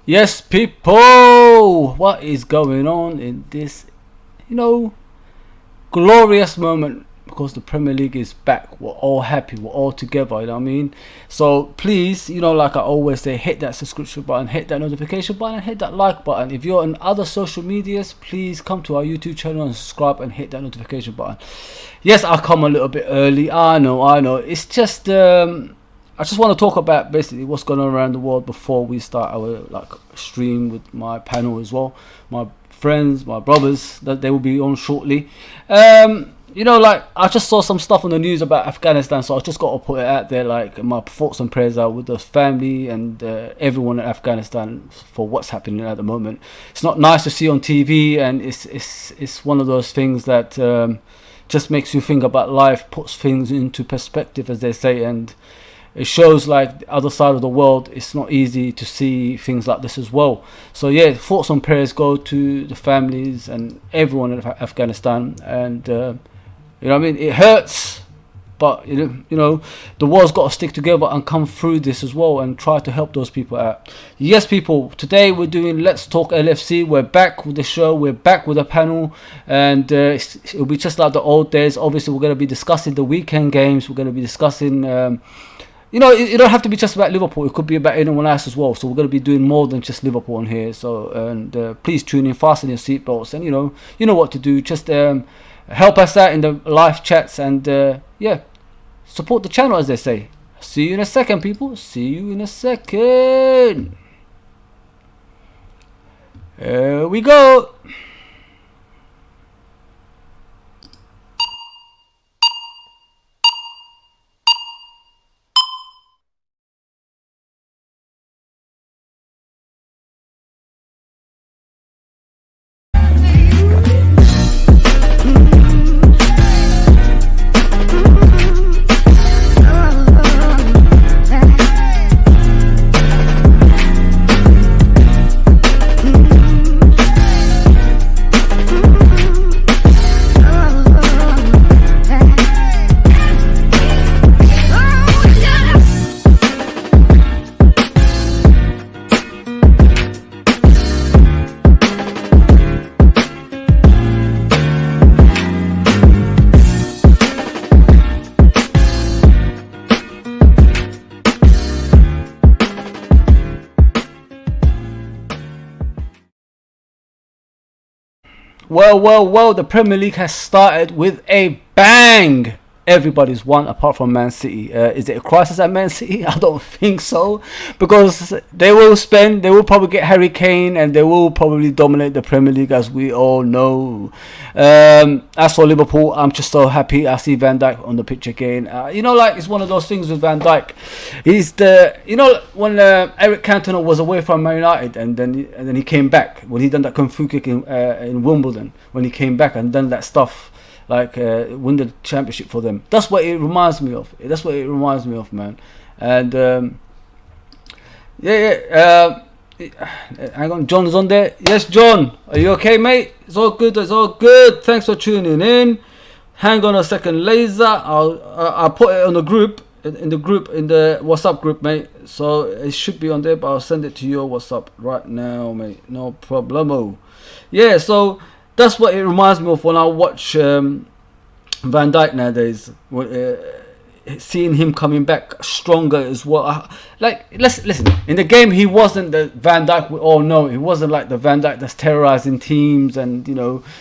Yes, people, what is going on in this, glorious moment? Because the Premier League is back. We're all happy. We're all together. You know what I mean? So please, like I always say, hit that subscription button, hit that notification button, and hit that like button. If you're on other social medias, please come to our YouTube channel and subscribe and hit that notification button. Yes, I'll come a little bit early. I know. It's just I just want to talk about basically what's going on around the world before we start our stream with my panel as well. My friends, my brothers, that they will be on shortly. I just saw some stuff on the news about Afghanistan, so I just got to put it out there, my thoughts and prayers out with the family and everyone in Afghanistan for what's happening at the moment. It's not nice to see on TV, and it's one of those things that just makes you think about life, puts things into perspective, as they say, and it shows the other side of the world. It's not easy to see things like this as well. So yeah, thoughts and prayers go to the families and everyone in Afghanistan. And it hurts, but the world's got to stick together and come through this as well and try to help those people out. Yes, people, today we're doing Let's Talk LFC. We're back with the show. We're back with a panel, and it'll be just like the old days. Obviously, we're going to be discussing the weekend games. We're going to be discussing it don't have to be just about Liverpool. It could be about anyone else as well. So we're going to be doing more than just Liverpool on here. So please tune in, fasten your seatbelts, and you know what to do. Just help us out in the live chats, and support the channel, as they say. See you in a second, people. See you in a second. Here we go. Well, the Premier League has started with a bang. Everybody's won apart from Man City. Is it a crisis at Man City? I don't think so, because they will probably get Harry Kane, and they will probably dominate the Premier League, as we all know. As for Liverpool, I'm just so happy I see Van Dijk on the pitch again. It's one of those things with Van Dijk. He's when Eric Cantona was away from Man United, and then he came back when he done that kung fu kick in Wimbledon. When he came back and done that stuff, win the championship for them. That's what it reminds me of. Man. And hang on, John's on there. Yes, John, are you okay, mate? It's all good. Thanks for tuning in. Hang on a second, Laser. I'll put it on the group, in the WhatsApp group, mate. So it should be on there, but I'll send it to your WhatsApp right now, mate. No problemo. Yeah, so that's what it reminds me of when I watch Van Dijk nowadays. Seeing him coming back stronger as well. Listen, in the game he wasn't the Van Dijk we all know. He wasn't like the Van Dijk that's terrorizing teams and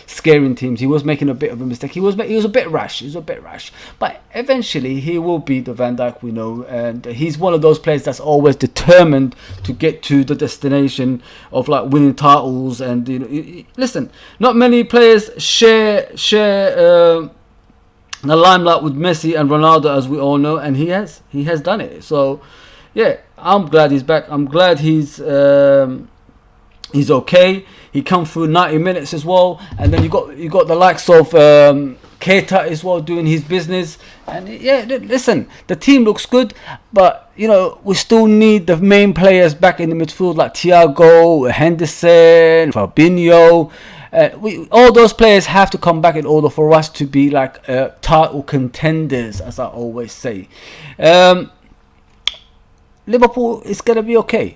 scaring teams. He was making a bit of a mistake. He was a bit rash. But eventually he will be the Van Dijk we know, and he's one of those players that's always determined to get to the destination of winning titles. And listen, not many players share the limelight with Messi and Ronaldo, as we all know, and he has done it. So yeah, I'm glad he's back. I'm glad he's okay. He come through 90 minutes as well, and then you got the likes of Keita as well doing his business. And yeah, listen, the team looks good, but we still need the main players back in the midfield, like Thiago, Henderson, Fabinho. All those players have to come back in order for us to be title contenders, as I always say. Liverpool is going to be okay.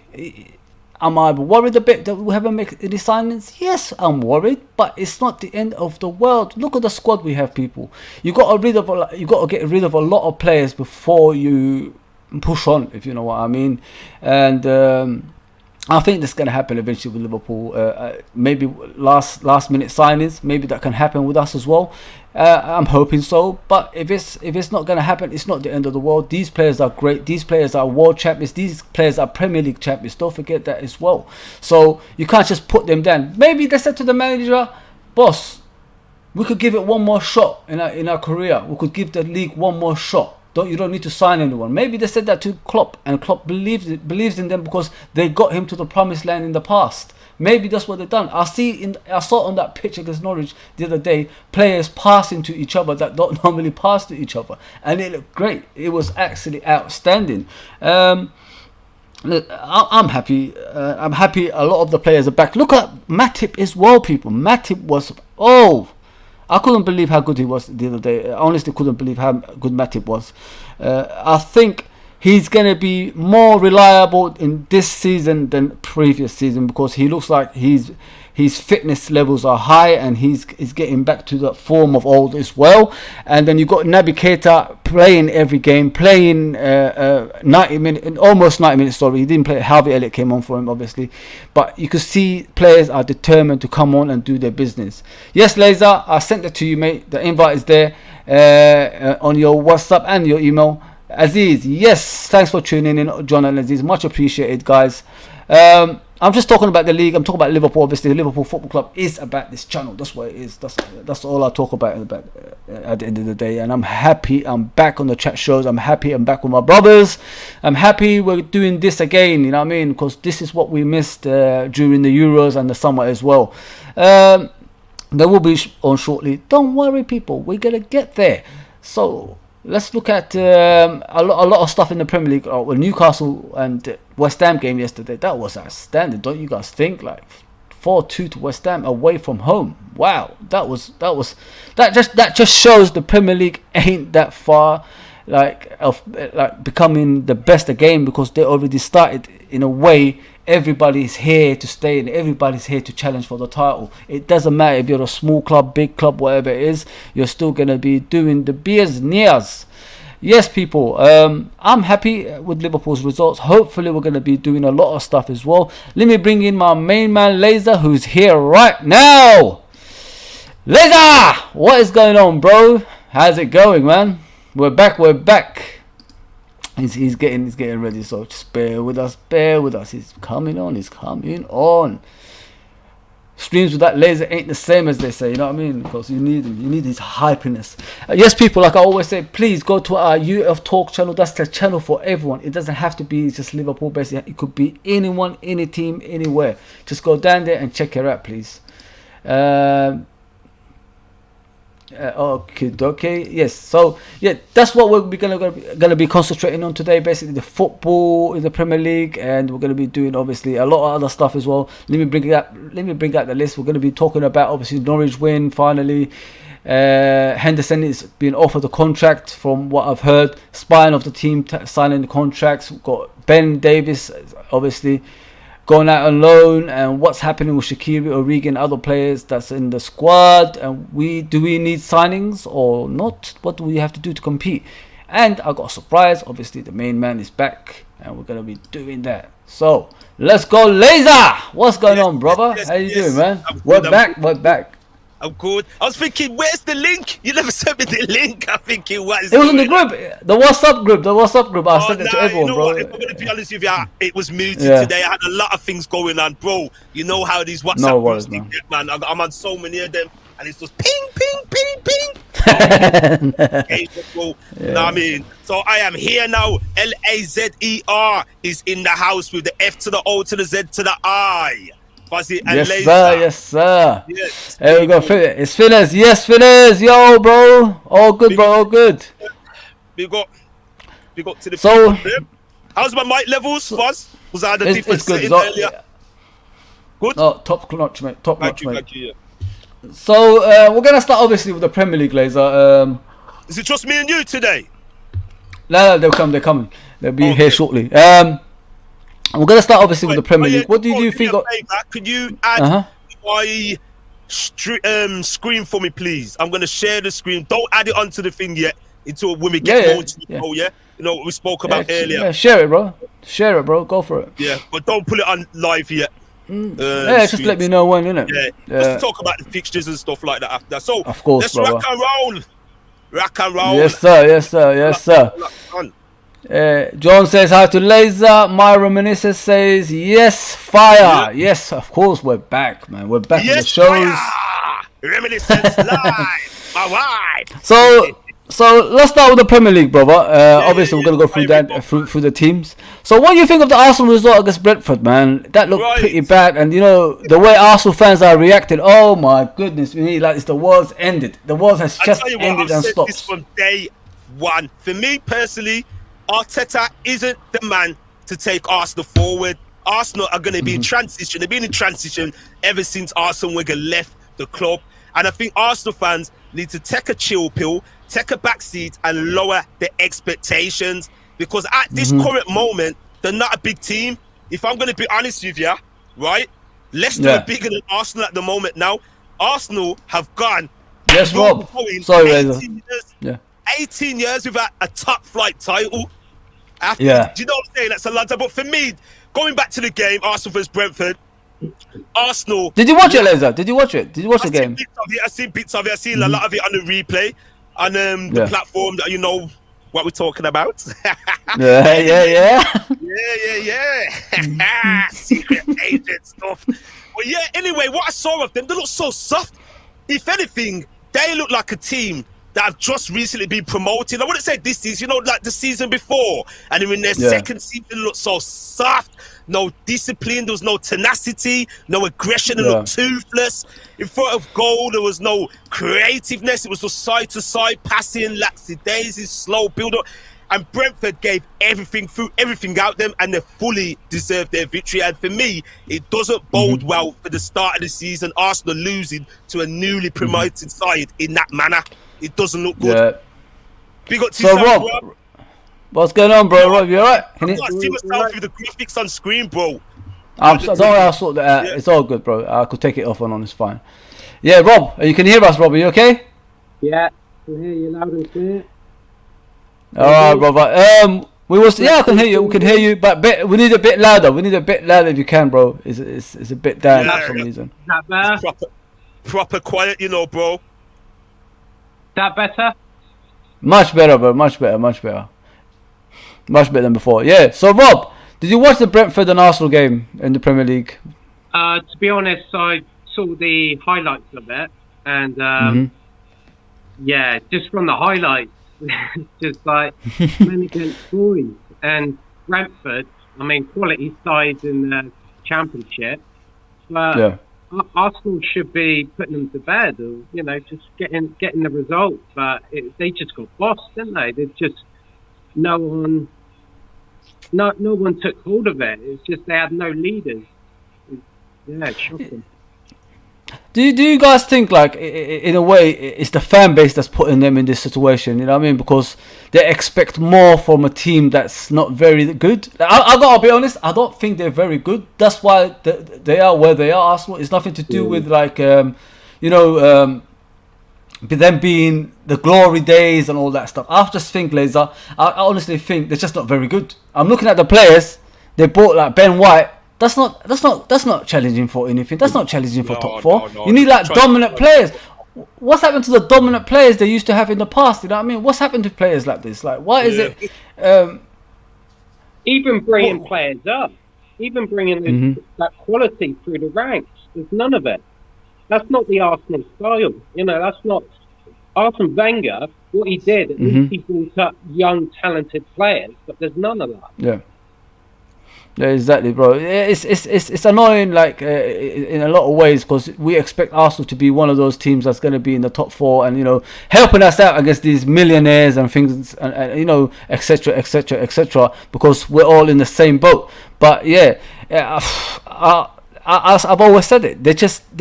Am I worried a bit that we haven't made any signings? Yes, I'm worried, but it's not the end of the world. Look at the squad we have, people. You got to get rid of a lot of players before you push on, if you know what I mean. And I think this is going to happen eventually with Liverpool. Maybe last minute signings, maybe that can happen with us as well. I'm hoping so, but if it's not going to happen, it's not the end of the world. These players are great. These players are world champions. These players are Premier League champions. Don't forget that as well. So you can't just put them down. Maybe they said to the manager, boss, we could give it one more shot in our career. We could give the league one more shot. You don't need to sign anyone. Maybe they said that to Klopp, and Klopp believes in them because they got him to the promised land in the past. Maybe that's what they've done. I saw on that pitch against Norwich the other day, players passing to each other that don't normally pass to each other, and it looked great. It was actually outstanding. I'm happy. I'm happy. A lot of the players are back. Look at Matip as well, people. Matip was I couldn't believe how good he was the other day. I honestly couldn't believe how good Matip was. I think he's going to be more reliable in this season than previous season because he looks like his fitness levels are high and he's getting back to the form of old as well. And then you got Naby Keita playing every game, playing 90 minutes, almost 90 minutes. Sorry, he didn't play. Harvey Elliott came on for him, obviously, but you could see players are determined to come on and do their business. Yes, Laser, I sent it to you, mate. The invite is there on your WhatsApp and your email. Aziz, yes, thanks for tuning in, John and Aziz, much appreciated, guys. I'm just talking about the league. I'm talking about Liverpool. Obviously, the Liverpool Football Club is about this channel. That's what it is. That's all I talk about at the end of the day. And I'm happy I'm back on the chat shows. I'm happy I'm back with my brothers. I'm happy we're doing this again. You know what I mean? Because this is what we missed during the Euros and the summer as well. There will be on shortly. Don't worry, people. We're gonna get there. So let's look at a lot of stuff in the Premier League. Well, Newcastle and West Ham game yesterday, that was outstanding. Don't you guys think? Like 4-2 to West Ham away from home. Wow, that just shows the Premier League ain't that far like becoming the best again, because they already started in a way. Everybody's here to stay and everybody's here to challenge for the title. It doesn't matter if you're a small club, big club, whatever it is, you're still going to be doing the business. Yes, people, I'm happy with Liverpool's results. Hopefully we're going to be doing a lot of stuff as well. Let me bring in my main man Laser, who's here right now. Laser, what is going on, bro? How's it going, man? We're back. He's getting ready, so just bear with us. He's coming on. Streams with that Laser ain't the same, as they say, you know what I mean? Because you need him, you need his hypiness. Yes, people, like I always say, please go to our UFTALK channel. That's the channel for everyone. It doesn't have to be just Liverpool based. It could be anyone, any team, anywhere. Just go down there and check it out, please. Okay, yes. So yeah, that's what we're gonna be concentrating on today. Basically, the football in the Premier League, and we're gonna be doing obviously a lot of other stuff as well. Let me bring out the list. We're gonna be talking about obviously Norwich win finally. Henderson is being offered a contract from what I've heard. Spine of the team signing the contracts. We've got Ben Davis obviously going out on loan, and what's happening with Shaqiri, Origi and other players that's in the squad, and do we need signings or not? What do we have to do to compete? And I got a surprise, obviously the main man is back and we're going to be doing that. So let's go, Laser. What's going on, brother? How you doing, man? We're back. I'm good. I was thinking, where's the link? You never sent me the link. I'm thinking, what is it? It was in the group, the WhatsApp group. I sent it to everyone, bro. If I'm going to be honest with you, it was muted today. I had a lot of things going on, bro. You know how these WhatsApp groups get, man. I'm on so many of them, and it's just ping. Bro. You know what I mean? So I am here now. Lazer is in the house with the F to the O to the Z to the I. Fuzzy and Laser. Yes, sir. Yes. There we go. It's Finners. Yes, Finners. Yo, bro. All good, bro. All good. We got to the. So, how's my mic levels, Fuzz? Was I the difference in earlier? Good. Oh, top notch, mate. Thank you. So we're gonna start obviously with the Premier League, Laser. Is it just me and you today? No, they're coming. They'll be here shortly. we're gonna start obviously with the Premier yeah, League. What do you think? Could you add my screen for me, please? I'm gonna share the screen. Don't add it onto the thing yet until when we get more to the show. Yeah, you know what we spoke about earlier. Yeah, share it, bro. Share it, bro. Go for it. Yeah, but don't put it on live yet. Just let me know when, innit? Yeah, just to talk about the fixtures and stuff like that after. So, of course, let's rock and roll. Rock and roll. Yes, sir. Yes, sir. Yes, sir. John says hi to Laser. My reminiscence says yes, fire. Yes, of course, we're back, man. We're back with the shows. Reminiscence live. All right. So let's start with the Premier League, brother. Obviously, we're gonna go through that through the teams. So, what do you think of the Arsenal result against Brentford, man? That looked pretty bad, and you know the way Arsenal fans are reacting. Oh my goodness, it's the world's ended. The world has just ended and stopped. This from day one. For me personally, Arteta isn't the man to take Arsenal forward. Arsenal are going to be in transition. They've been in transition ever since Arsene Wenger left the club, and I think Arsenal fans need to take a chill pill, take a back seat and lower the expectations, because at this current moment, they're not a big team. If I'm going to be honest with you, right? Leicester are bigger than Arsenal at the moment now. Arsenal have gone. Yes, Rob. Sorry, 18 years without a top flight title. Do you know what I'm saying? That's a lot. But for me, going back to the game, Arsenal versus Brentford, Arsenal. Did you watch it, Laser? Did you watch it? Did you watch the game? I've seen bits of it. I've seen a lot of it on the replay on the platform that you know what we're talking about. Yeah. Secret agent stuff. But yeah, anyway, what I saw of them, they look so soft. If anything, they look like a team that have just recently been promoted. I wouldn't say this season, like the season before. And in their second season, they look so soft. No discipline, there was no tenacity, no aggression, they looked toothless. In front of goal, there was no creativeness. It was just side-to-side passing, lackadaisy, slow build-up. And Brentford gave everything out them, and they fully deserved their victory. And for me, it doesn't bode well for the start of the season. Arsenal losing to a newly promoted side in that manner. It doesn't look good. Big up to yourself, Rob. What's going on, bro? Rob, you alright? I see myself with the graphics on screen, bro. Don't worry, I'll sort that out. It's all good, bro. I could take it off and on. It's fine. Yeah, Rob, you can hear us, Rob. Are you okay? Yeah, I can hear you loud and clear. Alright, brother. I can hear you. We can hear you, but we need a bit louder. We need a bit louder if you can, bro. It's a bit down for some reason. Is that better? Proper quiet, you know, bro. Is that better? Much better, bro. Much better than before. Yeah. So, Rob, did you watch the Brentford and Arsenal game in the Premier League? To be honest, I saw the highlights of it, and just from the highlights, just like men against boys. And Brentford, I mean, quality sides in the Championship, but Arsenal should be putting them to bed, or just getting the result. But they just got bossed, didn't they? They just no one took hold of it. It's just they had no leaders. It's shocking. Do you guys think, like, in a way, it's the fan base that's putting them in this situation? You know what I mean? Because they expect more from a team that's not very good. I gotta be honest, I don't think they're very good. That's why they are where they are, Arsenal. It's nothing to do with, like, them being the glory days and all that stuff. I just think, Laser, I honestly think they're just not very good. I'm looking at the players. They bought, like, Ben White. That's not challenging for anything. That's not challenging for top four. You need, like, dominant players. What's happened to the dominant players they used to have in the past? You know what I mean? What's happened to players like this? Like, why is it? Even bringing players up, even bringing that quality through the ranks. There's none of it. That's not the Arsenal style. That's not Arsene Wenger. What he did, at least he brought up young, talented players, but there's none of that. Yeah, exactly, bro. It's annoying, like, in a lot of ways, because we expect Arsenal to be one of those teams that's going to be in the top four and, helping us out against these millionaires and things, and etc., because we're all in the same boat. But I I've always said it. They're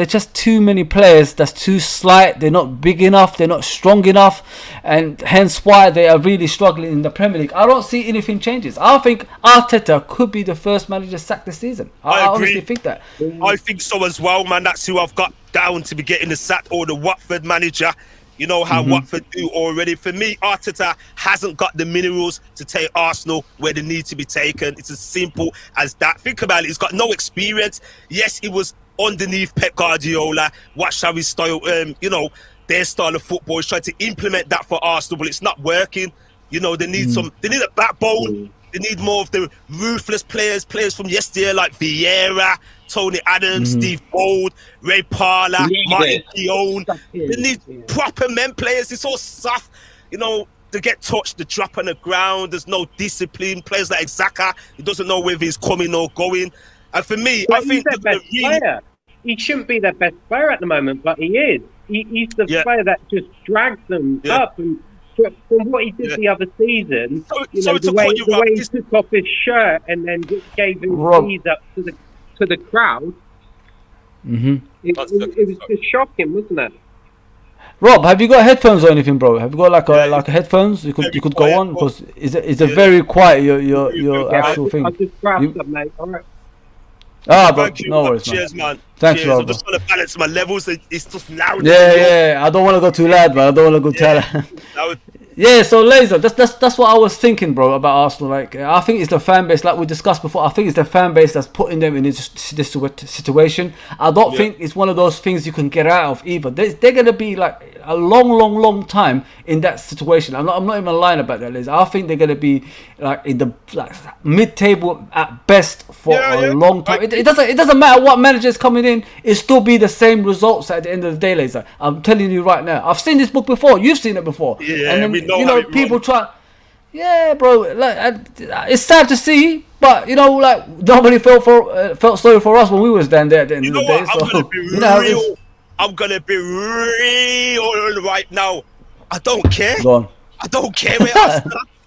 just too many players. That's too slight. They're not big enough. They're not strong enough, and hence why they are really struggling in the Premier League. I don't see anything changes. I think Arteta could be the first manager sacked this season. I honestly think that. I think so as well, man. That's who I've got down to be getting the sack, or the Watford manager. You know how Watford do already. For me, Arteta hasn't got the minerals to take Arsenal where they need to be taken. It's as simple as that. Think about it. He's got no experience. Yes, he was underneath Pep Guardiola. What shall we style? You know, their style of football. He's trying to implement that for Arsenal, but it's not working. You know, they need They need a backbone. They need more of the ruthless players from yesteryear like Vieira, Tony Adams, Steve Bold, Ray Parler, Martin Keown. They need proper men players. It's all soft. You know, they get touched, they drop on the ground. There's no discipline. Players like Xhaka, he doesn't know whether he's coming or going. And for me, I think he's their best player. He shouldn't be their best player at the moment, but he is. He's the player that just drags them up. And from what he did the other season, the way he took off his shirt and then just gave his knees up to the crowd, it was just shocking, wasn't it? Rob, have you got headphones or anything, bro? Have you got like a headphones you could go on, because it's a very quiet your actual thing. I just grabbed them, mate. All right. Bro, no worries, man. Cheers, man. Thanks, Rob. I'm just trying to balance my levels. It's just loud. Yeah. I don't want to go too loud, man. I don't want to go too loud. Yeah, so Laser, that's what I was thinking, bro, about Arsenal. Like, I think it's the fan base, like we discussed before. I think it's the fan base that's putting them in this situation. I don't think it's one of those things you can get out of either. They're gonna be like a long time in that situation. I'm not even lying about that, Laser. I think they're gonna be like in the mid-table at best for a long time. It doesn't matter what manager is coming in. It still be the same results at the end of the day, Laser. I'm telling you right now. I've seen this book before. You've seen it before. Yeah, and then, people try. Yeah, bro. Like, it's sad to see, but like nobody felt sorry for us when we was down there at the end of the day. I'm gonna be real right now. I don't care. Go on. I don't care.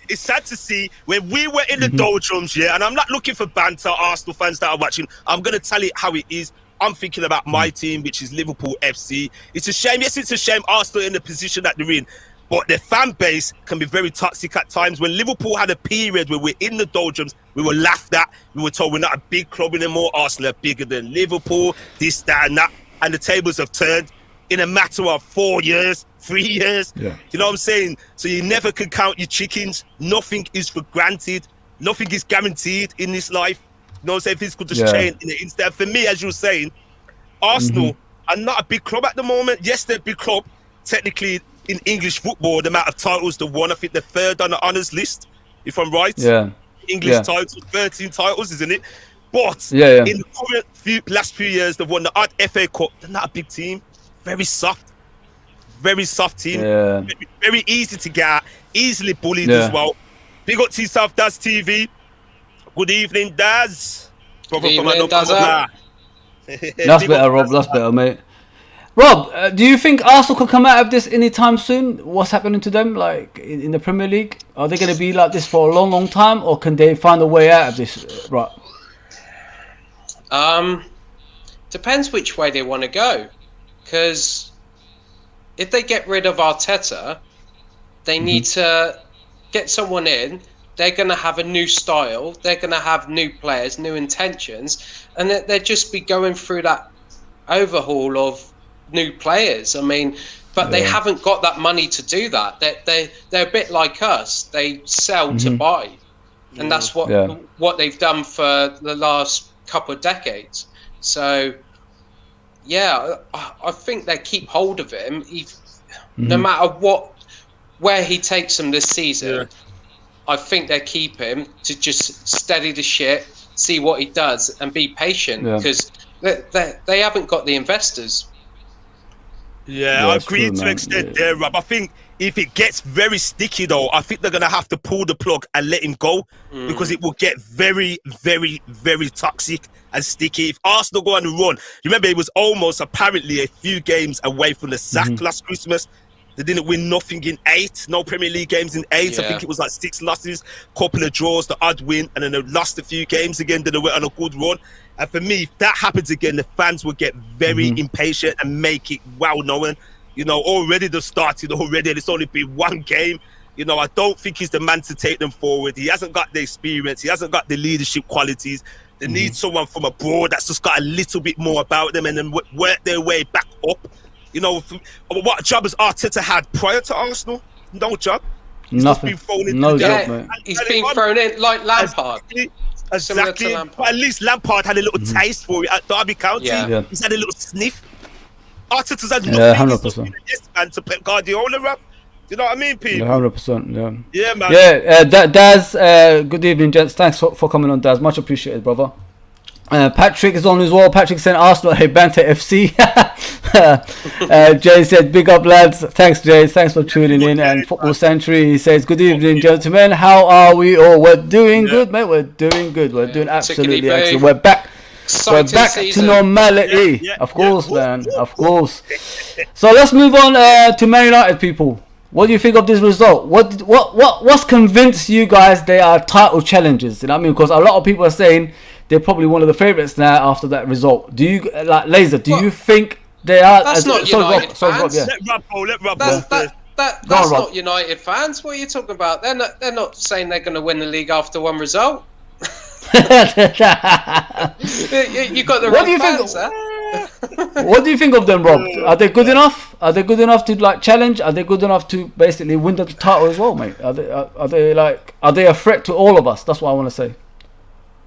It's sad to see when we were in the doldrums, and I'm not looking for banter, Arsenal fans that are watching. I'm gonna tell it how it is. I'm thinking about my team, which is Liverpool FC. It's a shame. Yes, it's a shame Arsenal in the position that they're in. But the fan base can be very toxic at times. When Liverpool had a period where we're in the doldrums, we were laughed at. We were told we're not a big club anymore. Arsenal are bigger than Liverpool, this, that, and that. And the tables have turned in a matter of 4 years, 3 years. Yeah. You know what I'm saying? So you never can count your chickens. Nothing is for granted. Nothing is guaranteed in this life. You know what I'm saying? Things could just change in the instant. For me, as you were saying, Arsenal are not a big club at the moment. Yes, they're a big club. Technically, in English football, the amount of titles they won, I think they're third on the honours list, if I'm right. Yeah. English titles, 13 titles, isn't it? But in the last few years, they've won the odd FA Cup. They're not a big team. Very soft team. Yeah. Very easy to get at, easily bullied as well. Big up to yourself, Daz TV. Good evening, Daz. Good evening, Daz. That's better, Rob. That's better, mate. Rob, do you think Arsenal can come out of this anytime soon? What's happening to them, like in the Premier League? Are they going to be like this for a long time, or can they find a way out of this? Right. Depends which way they want to go. Because if they get rid of Arteta, they need to get someone in. They're going to have a new style. They're going to have new players, new intentions, and they'll just be going through that overhaul of new players. I mean, but they haven't got that money to do that. They're a bit like us. They sell to buy, and that's what they've done for the last couple of decades. So, I think they keep hold of him, no matter where he takes them this season. Yeah. I think they keep him to just steady the shit, see what he does, and be patient because they haven't got the investors. Yeah, I agree to an extent there, Rob. I think if it gets very sticky, though, I think they're going to have to pull the plug and let him go because it will get very, very, very toxic and sticky. If Arsenal go on a run, remember, it was almost apparently a few games away from the sack last Christmas. They didn't win nothing in 8, no Premier League games in 8. I think it was like 6 losses, couple of draws, the odd win, and then they lost a few games again. Then they went on a good run. And for me, if that happens again, the fans will get very impatient and make it well known. You know, already they've started already, and it's only been one game. You know, I don't think he's the man to take them forward. He hasn't got the experience. He hasn't got the leadership qualities. They need someone from abroad that's just got a little bit more about them and then work their way back up. You know, what job has Arteta had prior to Arsenal? No job. He's Nothing. Just been thrown into No the job, game. mate. He's been thrown in like Lampard. Exactly. But at least Lampard had a little taste for it at Derby County. Yeah. He's had a little sniff. Arteta's had Yeah, nothing. 100%. Yes, man, to Pep Guardiola, rap. You know what I mean, people? 100%. Yeah. Yeah, man. Yeah, Daz, good evening, gents. Thanks for coming on, Daz. Much appreciated, brother. Patrick is on as well. Patrick sent Arsenal, hey, Banter FC. Jay said, big up, lads. Thanks, Jay. Thanks for tuning in. And Football Century, he says, good evening, gentlemen. How are we all? We're doing good, mate. We're doing good. We're doing absolutely excellent. We're back. We're back to normality. Of course, man. Of course. So let's move on to Man United, people. What do you think of this result? What's convinced you guys they are title challengers? You know what I mean? Because a lot of people are saying they're probably one of the favourites now after that result. Do you, like, Laser, do you think they are? That's not United fans. Let Rob That's not United fans. What are you talking about? They're not saying they're going to win the league after one result. You got the wrong fans, huh? What do you think of them, Rob? Are they good enough? Are they good enough to like challenge? Are they good enough to basically win the title as well, mate? Are they a threat to all of us? That's what I want to say.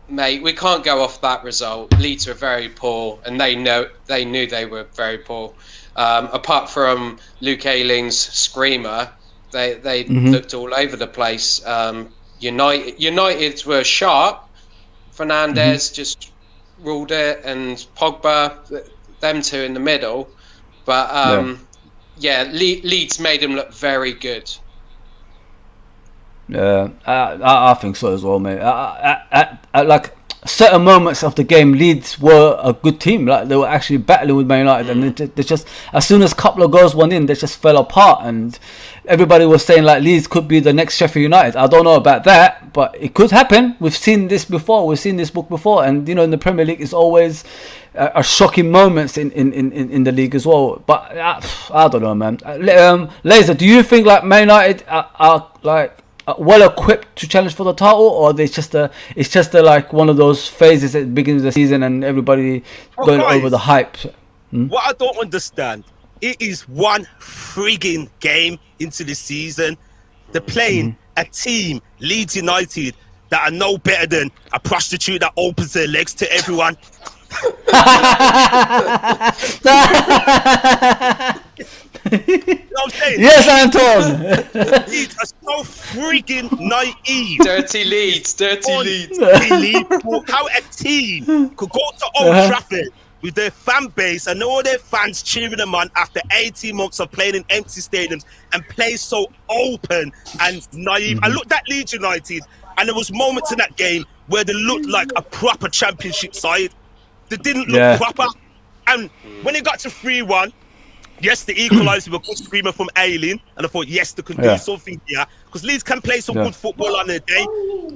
Mate, we can't go off that result. Leeds were very poor, and they knew they were very poor. Apart from Luke Ayling's screamer, they looked all over the place. United were sharp. Fernandes just ruled it, and Pogba, them two in the middle. But Leeds made them look very good. Yeah, I think so as well, mate. Like certain moments of the game, Leeds were a good team. Like they were actually battling with Man United, and they just, as soon as a couple of goals went in, they just fell apart. And everybody was saying like Leeds could be the next Sheffield United. I don't know about that, but it could happen. We've seen this before. We've seen this book before, and you know, in the Premier League, it's always a shocking moments in the league as well. But I don't know, man. Laser, do you think like Man United are like well equipped to challenge for the title, or it's just like one of those phases at the beginning of the season and everybody going over the hype? What I don't understand, it is one frigging game into the season. They're playing a team, Leeds United, that are no better than a prostitute that opens their legs to everyone. You know what I'm saying? Yes, Anton. Leeds are so freaking naive. Dirty Leeds. How a team could go to Old Trafford with their fan base and all their fans cheering them on after 18 months of playing in empty stadiums and play so open and naive. I looked at Leeds United, and there was moments in that game where they looked like a proper championship side. They didn't look proper. And when it got to 3-1, yes, they equalised with a good screamer from Ayling, and I thought, yes, they could do something here, because Leeds can play some good football on their day.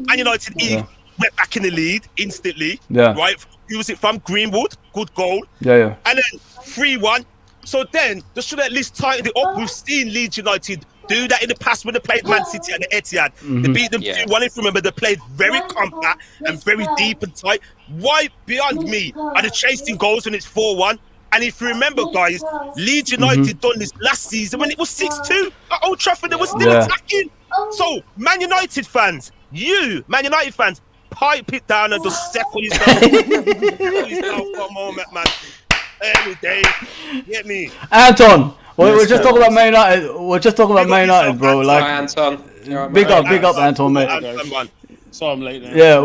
And United went back in the lead instantly, right? Use it from Greenwood, good goal. And then 3-1. So then they should at least tighten it up. We've seen Leeds United do that in the past when they played Man City at the Etihad. They beat them 2-1. If you remember, they played very compact and very deep and tight. Why, beyond me, are they chasing goals when it's 4-1? And if you remember, guys, Leeds United done this last season when it was 6-2 at Old Trafford. They were still attacking. So, Man United fans, pipe it down and just settle yourself. For a moment, man. Every day. Get me. Anton, we're just talking about Man United. We're just talking about Man United, bro. Like, Anton. Big up, Anton, mate. So I'm late. Yeah,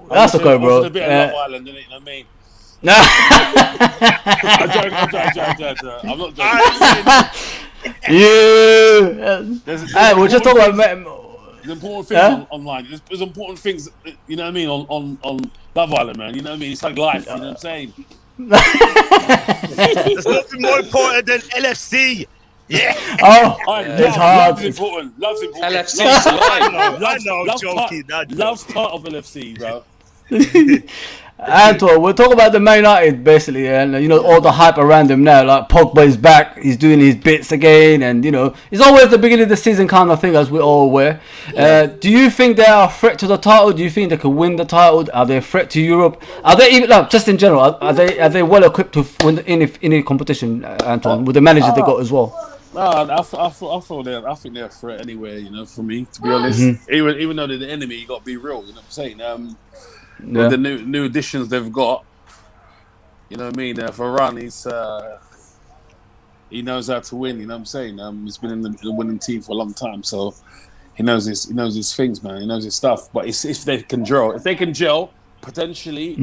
that's okay, bro. A bit of Love Island, innit? You know what I mean? No. I'm joking. I'm not joking. We're just talking about. There's important things online. There's important things, you know what I mean, on Love Island, man. You know what I mean? It's like life, you know what I'm saying? There's nothing more important than LFC. Yeah. It's hard. Love's important. LFC. I know, joking. Love's part of LFC, bro. Antoine, we're talking about the Man United basically, and you know all the hype around him now. Like Pogba is back, he's doing his bits again, and you know it's always the beginning of the season kind of thing, as we're all aware. Do you think they are a threat to the title? Do you think they can win the title? Are they a threat to Europe? Are they even like, just in general? Are they well equipped to win any competition, Antoine, with the manager they got as well? No, I think they're a threat anyway. You know, for me, to be honest, even though they're the enemy, you got to be real. You know what I'm saying? With the new additions they've got, you know what I mean. Varane, he knows how to win. You know what I'm saying? He's been in the winning team for a long time, so he knows his things, man. He knows his stuff. But it's, if they can gel, potentially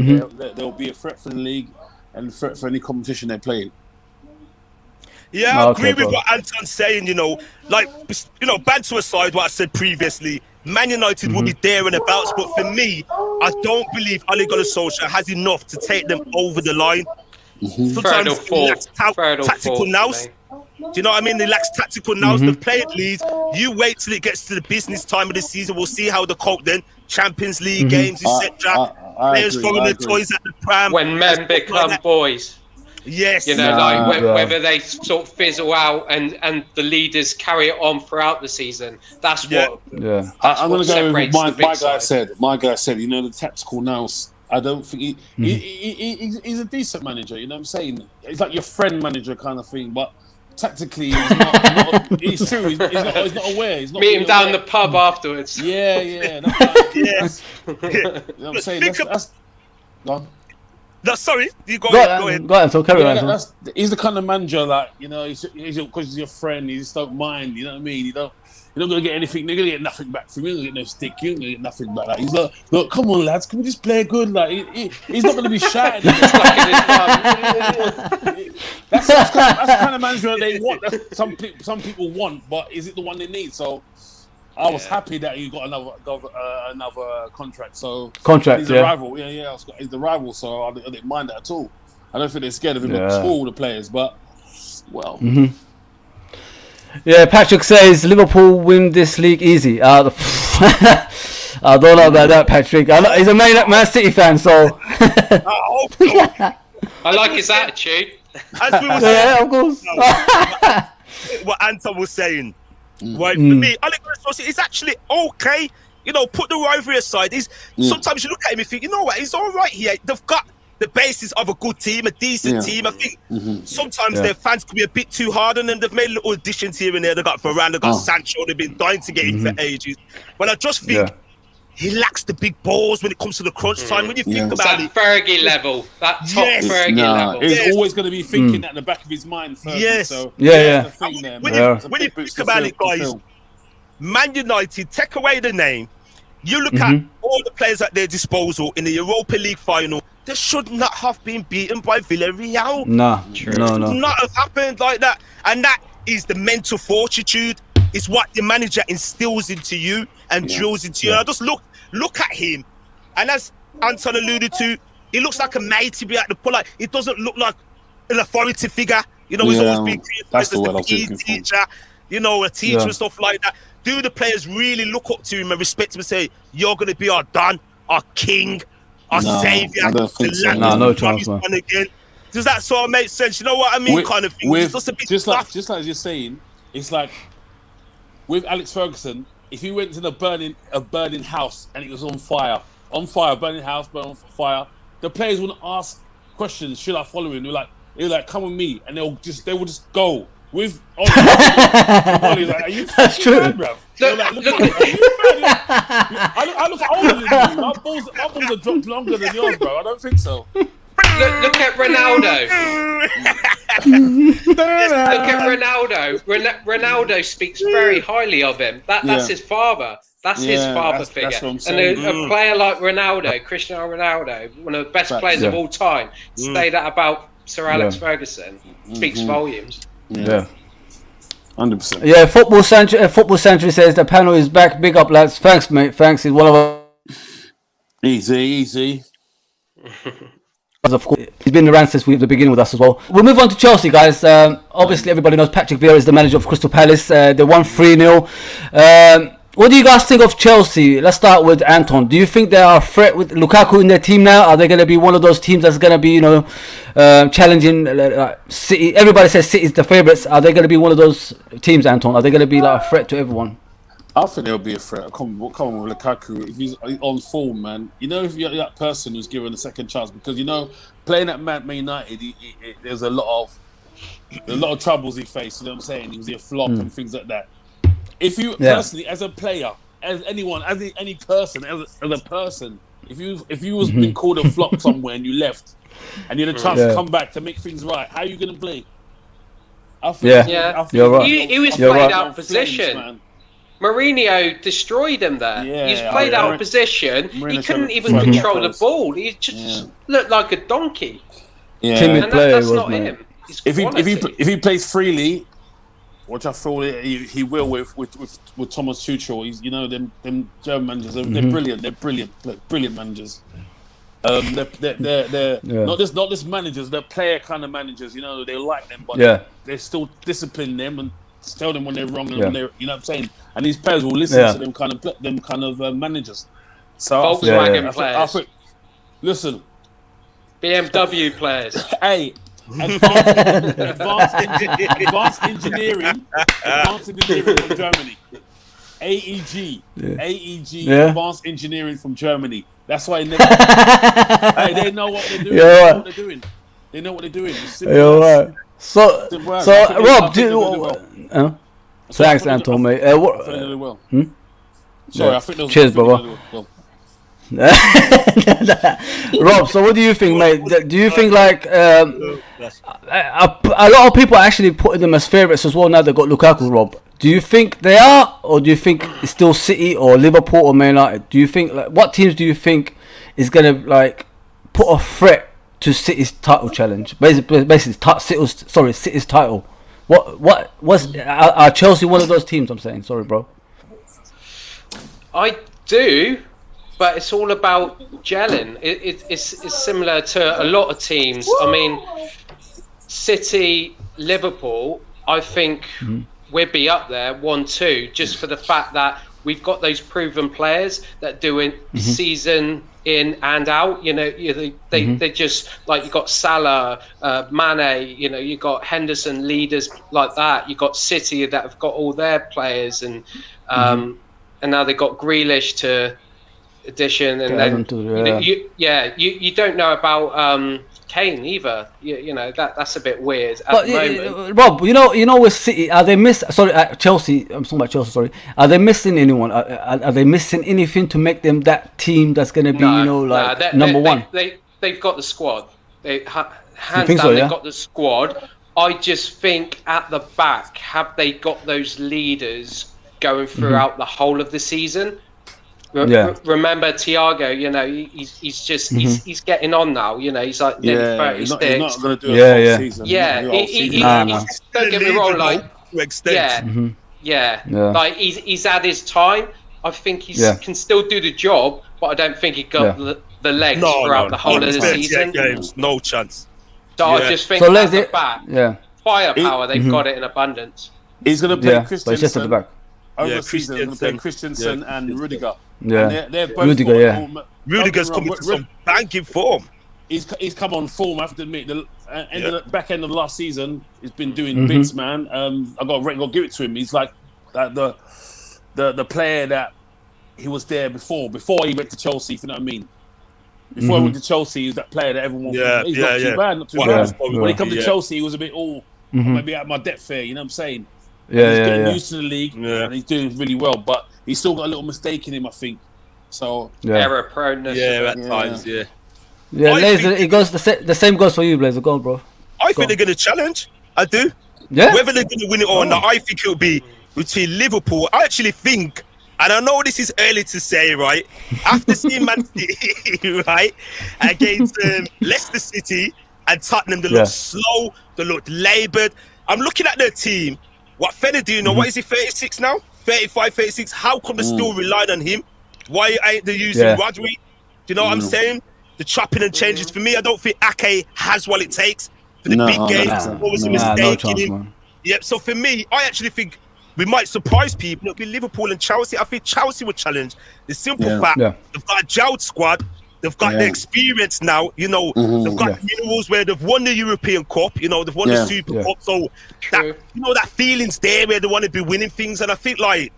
they'll be a threat for the league and a threat for any competition they play. Yeah, I agree with what Anton's saying, you know, like, you know, banter aside what I said previously, Man United will be there and abouts, but for me, I don't believe Ole Gunnar Solskjaer has enough to take them over the line. Sometimes he lacks tactical nous. Do you know what I mean? They lacks tactical nous. They've played leads. You wait till it gets to the business time of the season. We'll see how they cope then. Champions League games, etc. Players throwing their toys at the pram. When men become boys. Yes. You know, whether they sort of fizzle out and the leaders carry it on throughout the season. That's what. Yeah. I'm going to go with my guy said, you know, the tactical nous. I don't think he's a decent manager. You know what I'm saying? He's like your friend manager kind of thing, but tactically, he's true. He's not aware. He's not meet him down the pub afterwards. Yeah. Yes. You know what I'm saying? That's gone. No, sorry, you go ahead. Go ahead, so carry on. He's the kind of manager, like, you know, because he's your friend, he just don't mind, you know what I mean? You're not going to get anything, you're going to get nothing back from you, you're going to get no stick, you're going to get nothing back. Like, he's like, look, come on, lads, can we just play good? Like, he's not going to be shy. That's the kind of manager they want. That's some people want, but is it the one they need? So I was happy that he got another contract. So he's a rival. He's the rival. So I didn't mind that at all. I don't think they're scared of him at all, the players. But yeah, Patrick says Liverpool win this league easy. I don't know about that, Patrick. He's a Man City fan, so I like his attitude. As we were saying, yeah, of course. What Anton was saying. Right, for me, Ole Gunnar Solskjaer is actually okay. You know, put the rivalry aside. Sometimes you look at him and think, you know what, he's all right here. They've got the basis of a good team, a decent team. I think sometimes their fans can be a bit too hard on them. They've made little additions here and there. They've got Varane, they've got Sancho. They've been dying to get in for ages. But I just think he lacks the big balls when it comes to the crunch time. When you think about it, Fergie level, that top Fergie level. He's always going to be thinking at the back of his mind first. Yes. So When you think about it, guys, Man United, take away the name. You look at all the players at their disposal in the Europa League final. They should not have been beaten by Villarreal. No. Not have happened like that. And that is the mental fortitude. It's what the manager instills into you and drills into you. And I just look at him, and as Anton alluded to, he looks like a mate to be at the pull. Like, it doesn't look like an authority figure. You know, he's always been created as a PE teacher, you know, a teacher and stuff like that. Do the players really look up to him and respect him and say, you're going to be our Don, our King, our Saviour? I don't think so. No chance, man. Again. Does that sort of make sense? You know what I mean? Kind of thing. It's just a bit just like you're saying, it's like with Alex Ferguson, if he went to a burning house and it was on fire, burning house, burning on fire, the players wouldn't ask questions. Should I follow him? They're like, come with me, and they will just go with. Oli, like, are you? That's true. Mad, bruv? I look older than you. My balls are dropped longer than yours, bro. I don't think so. Look at Ronaldo. Look at Ronaldo. Ronaldo speaks very highly of him. That's his father. That's his father figure. And a player like Ronaldo, Cristiano Ronaldo, one of the best players of all time, say that about Sir Alex Ferguson speaks volumes. Yeah. 100%. Yeah, Football Century says the panel is back. Big up, lads. Thanks, mate. Thanks. He's one of our... Easy. Of course, he's been around since the beginning with us as well. We'll move on to Chelsea, guys. Obviously, everybody knows Patrick Vieira is the manager of Crystal Palace. They won 3-0. What do you guys think of Chelsea? Let's start with Anton. Do you think they are a threat with Lukaku in their team now? Are they going to be one of those teams that's going to be, challenging City? Everybody says City's the favourites. Are they going to be one of those teams, Anton? Are they going to be like a threat to everyone? I think they'll be a threat. Come on with Lukaku. If he's on form, man. If you're that person who's given a second chance, because playing at Man United, there's a lot of troubles he faced. You know what I'm saying? He was a flop and things like that. If you personally, as a player, as anyone, as any person, as a person, if you was been called a flop somewhere and you left, and you had a chance to come back to make things right, how are you going to play? I think you're right. He was played out of position. Man. Mourinho destroyed him there. Yeah, he was played out of position. He couldn't even control the ball. He just looked like a donkey. Yeah, and that's not him. If he plays freely, which I feel he will with Thomas Tuchel, he's them German managers. They're brilliant. They're brilliant managers. They're not just managers. They're player kind of managers. They like them, but they still discipline them and tell them when they're wrong and when they're, what I'm saying. And these players will listen to them kind of managers. So Volkswagen players. Listen, BMW players. Hey. Advanced engineering from Germany. AEG. Advanced engineering from Germany. That's why they know what they're doing. They know what they're doing. Right. So Rob, thanks, Anton, mate. Sorry, I think those. Cheers, brother. Rob, so what do you think, mate? Do you think a lot of people are actually putting them as favourites as well now they've got Lukaku, Rob? Do you think they are, or do you think it's still City or Liverpool or Man United? Do you think what teams do you think is gonna put a threat to City's title challenge? Basically, City's title. Are Chelsea one of those teams? I'm saying, sorry, bro. I do. But it's all about gelling. It's similar to a lot of teams. I mean, City, Liverpool, I think we'd be up there 1-2 just for the fact that we've got those proven players that do it season in and out. They just, like, you got Salah, Mane, you got Henderson, leaders like that. You got City that have got all their players, and now they got Grealish to addition, and then you don't know about Kane either. That's a bit weird at the moment. Rob, with City, are they Chelsea? I'm talking about Chelsea. Sorry, are they missing anyone? Are they missing anything to make them that team that's going to be number one? They've got the squad. They've got the squad. I just think at the back, have they got those leaders going throughout the whole of the season? Remember Thiago, he's getting on now, he's like nearly 36. He's not going to do a full season. Don't get me wrong, like he's had his time. I think he can still do the job, but I don't think he got the legs throughout the whole of the season. Games, no chance. So I just think at the back, firepower, they've got it in abundance. He's going to play Christensen. But it's just at the back. Over the season, he's going to play Christensen and Rudiger. They're both Rudiger's coming to some banking form. He's come on form. I have to admit, the back end of last season, he's been doing bits, man. I got to give it to him. He's like the player that he was there before he went to Chelsea. If you know what I mean. Before he went to Chelsea, he was that player that everyone. He's not too bad. When he come to Chelsea, he was a bit maybe out of my depth here. You know what I'm saying? He's getting used to the league, and he's doing really well. But he's still got a little mistake in him, I think. So error proneness. At times. It goes the same goes for you, Blazer. Go on, bro. I think they're going to challenge. I do. Yeah. Whether they're going to win it or not, I think it'll be between Liverpool. I actually think, and I know this is early to say, right? After seeing Man City, right, against Leicester City and Tottenham, they looked slow, they looked laboured. I'm looking at their team. What Feder do you know? What is he, 36 now? 35, 36. How come they're still relying on him? Why ain't they using Rodri? Do you know what I'm saying? The chopping and changes. For me, I don't think Ake has what it takes for the big games. Always a mistake in him. Yep. So for me, I actually think we might surprise people. It'll be Liverpool and Chelsea. I think Chelsea will challenge. The simple fact, they've got a gelled squad. They've got the experience now. You know, they've got minerals where they've won the European Cup. You know, they've won the Super Cup. So that, you know, that feeling's there where they want to be winning things. And I think like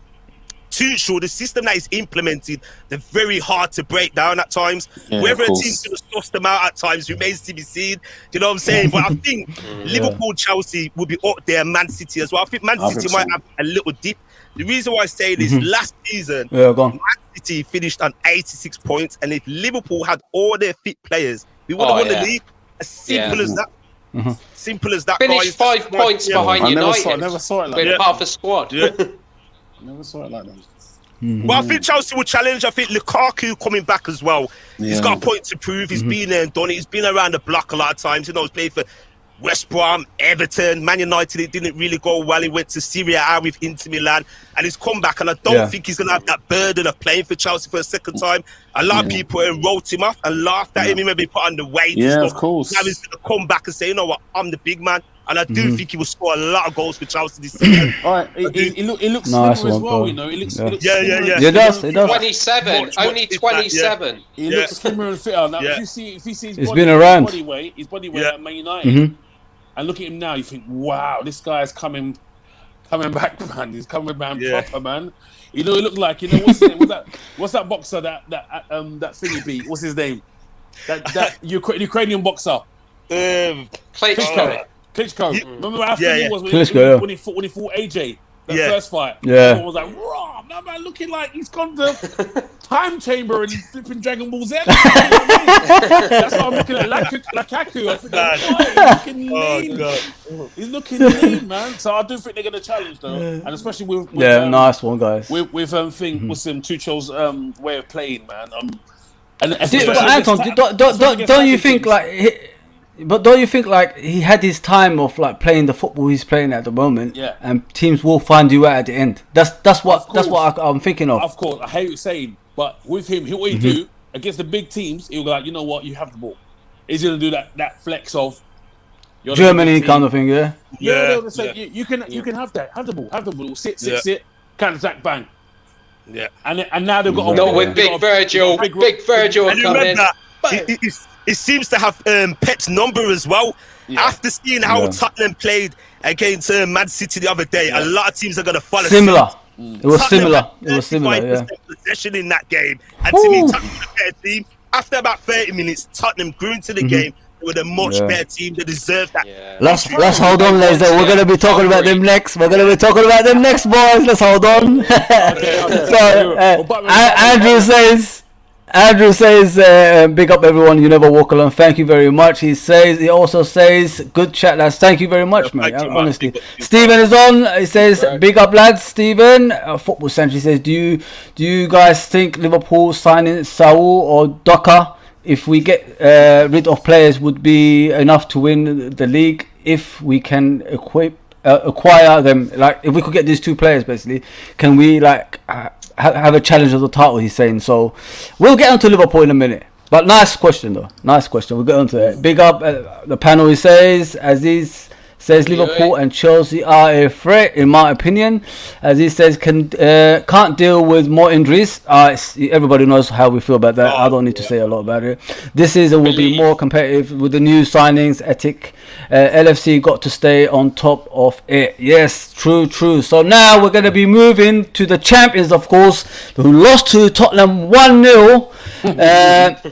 Tuchel, the system that is implemented, they're very hard to break down at times. Whether a team's going to suss them out at times remains to be seen. You know what I'm saying? But I think Liverpool, Chelsea will be up there, Man City as well. I think Man City might have a little dip. The reason why I say this, last season, Man City finished on 86 points. And if Liverpool had all their fit players, we would have won the league. As simple as that. Simple as that. Finished 5 points behind United. I never saw it like with half a squad. I never saw it like that. Well, I think Chelsea will challenge. I think Lukaku coming back as well. He's got a point to prove. He's been there and done it. He's been around the block a lot of times. You know, he's played for West Brom, Everton, Man United. It didn't really go well. He went to Serie A with Inter Milan, and he's come back. And I don't think he's going to have that burden of playing for Chelsea for a second time. A lot of people wrote him off and laughed at him. He maybe put on the weight. Yeah, of course. Now he's going to come back and say, you know what, I'm the big man. And I do think he will score a lot of goals for Chelsea this season. All right, it looks slimmer as well, you know. It looks Yeah, it does. 27, only 27. He looks slimmer and fitter. Now, if you see his body weight at Man United, and look at him now, you think, wow, this guy's coming back, man. He's coming back proper, man. You know, he looked like, you know, what's his name? What's that boxer that thingy beat? What's his name? That Ukrainian boxer. Klitschko. Remember how funny he was when he fought AJ, the first fight? Everyone was like, raw, man, looking like he's gone to time chamber and he's flipping Dragon Ball Z. That's why I'm looking at Lukaku. I think, he's looking lean. He's looking lean, man. So I do think they're going to challenge, though. And especially with nice one, guys. With Tuchel's way of playing, man. And Anton, don't you think like... But don't you think like he had his time of like playing the football he's playing at the moment, and teams will find you out at the end. That's what I'm thinking of. Of course, I hate what you're saying, but with him, what he do against the big teams, he'll be like, you know what, you have the ball. He's gonna do that flex of Germany kind of thing, they'll say you can have the ball, sit, counter attack, bang. Yeah, and now they've got not with Big Virgil coming. It seems to have Pep's number as well. After seeing how Tottenham played against Man City the other day, a lot of teams are going to follow. It was similar. Possession in that game, and to me, Tottenham was a better team. After about 30 minutes, Tottenham grew into the game. They were a much better team. They deserved that. Let's hold on, ladies. We're going to be talking about them next. Boys. Let's hold on. So, Andrew says, big up everyone, you never walk alone. Thank you very much. He also says, good chat, lads. Thank you very much, mate. Honestly. Stephen is on. He says, big up, lads. Stephen, Football Century says, do you guys think Liverpool signing Saul or Doka, if we get rid of players, would be enough to win the league if we can acquire them? Like, if we could get these two players, basically, can we like have a challenge of the title? He's saying. So we'll get onto Liverpool in a minute, but nice question though. We'll get onto it. Big up the panel. He says, Aziz says Liverpool and Chelsea are a threat in my opinion. Aziz says can't deal with more injuries. Everybody knows how we feel about that. I don't need to say a lot about it. This season will be more competitive with the new signings. LFC got to stay on top of it. Yes, true. So now we're going to be moving to the champions, of course, who lost to Tottenham 1-0.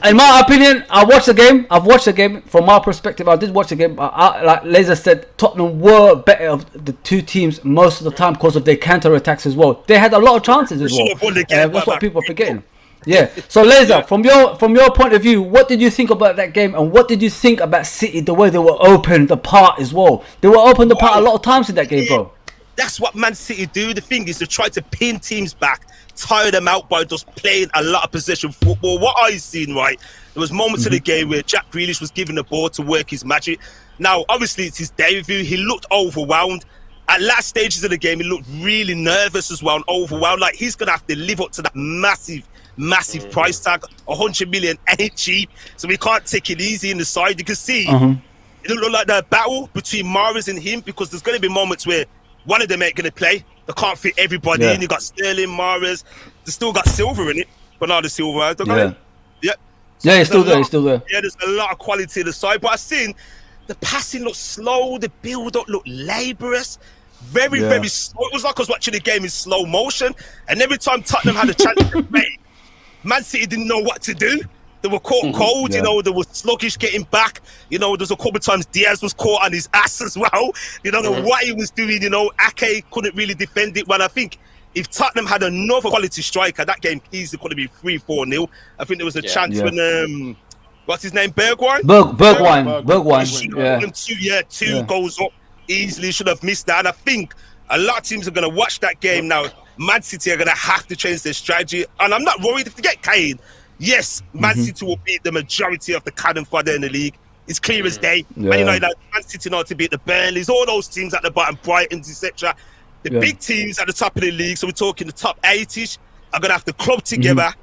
In my opinion, I've watched the game. From my perspective, I did watch the game. Like Laser said, Tottenham were better of the two teams most of the time because of their counter-attacks as well. They had a lot of chances as well. That's what people are forgetting. Yeah. So Laser, from your point of view, what did you think about that game, and what did you think about City, the way they were opened apart as well? They were opened apart a lot of times in that game, bro. That's what Man City do. The thing is, they try to pin teams back, tire them out by just playing a lot of possession football. What I've seen, right, there was moments of the game where Jack Grealish was given the ball to work his magic. Now, obviously, it's his debut. He looked overwhelmed. At last stages of the game, he looked really nervous as well and overwhelmed. Like, he's going to have to live up to that massive price tag. 100 million ain't cheap, so we can't take it easy in the side. You can see it look like the battle between Mahrez and him, because there's going to be moments where one of them ain't going to play. They can't fit everybody in. You got Sterling, Mahrez. They still got Silva in it. Bernardo Silva. They got him. Yeah. So he's still there. Yeah, there's a lot of quality in the side. But I've seen the passing look slow. The build-up look laborious. Very slow. It was like I was watching the game in slow motion. And every time Tottenham had a chance to play, Man City didn't know what to do. They were caught cold, you know, they were sluggish getting back. You know, there's a couple of times Diaz was caught on his ass as well. You don't know what he was doing, you know. Ake couldn't really defend it. But I think if Tottenham had another quality striker, that game easily could have been 3-4-0. I think there was a chance when, what's his name, Bergwijn? Bergwijn. Two goals up. Easily should have missed that. And I think a lot of teams are going to watch that game now. Man City are going to have to change their strategy. And I'm not worried if they get Kane. Yes, Man City will beat the majority of the cannon fodder in the league. It's clear as day. Man United, Man City know to beat the Burnleys, all those teams at the bottom, Brightons, etc. The big teams at the top of the league, so we're talking the top 8-ish, are going to have to club together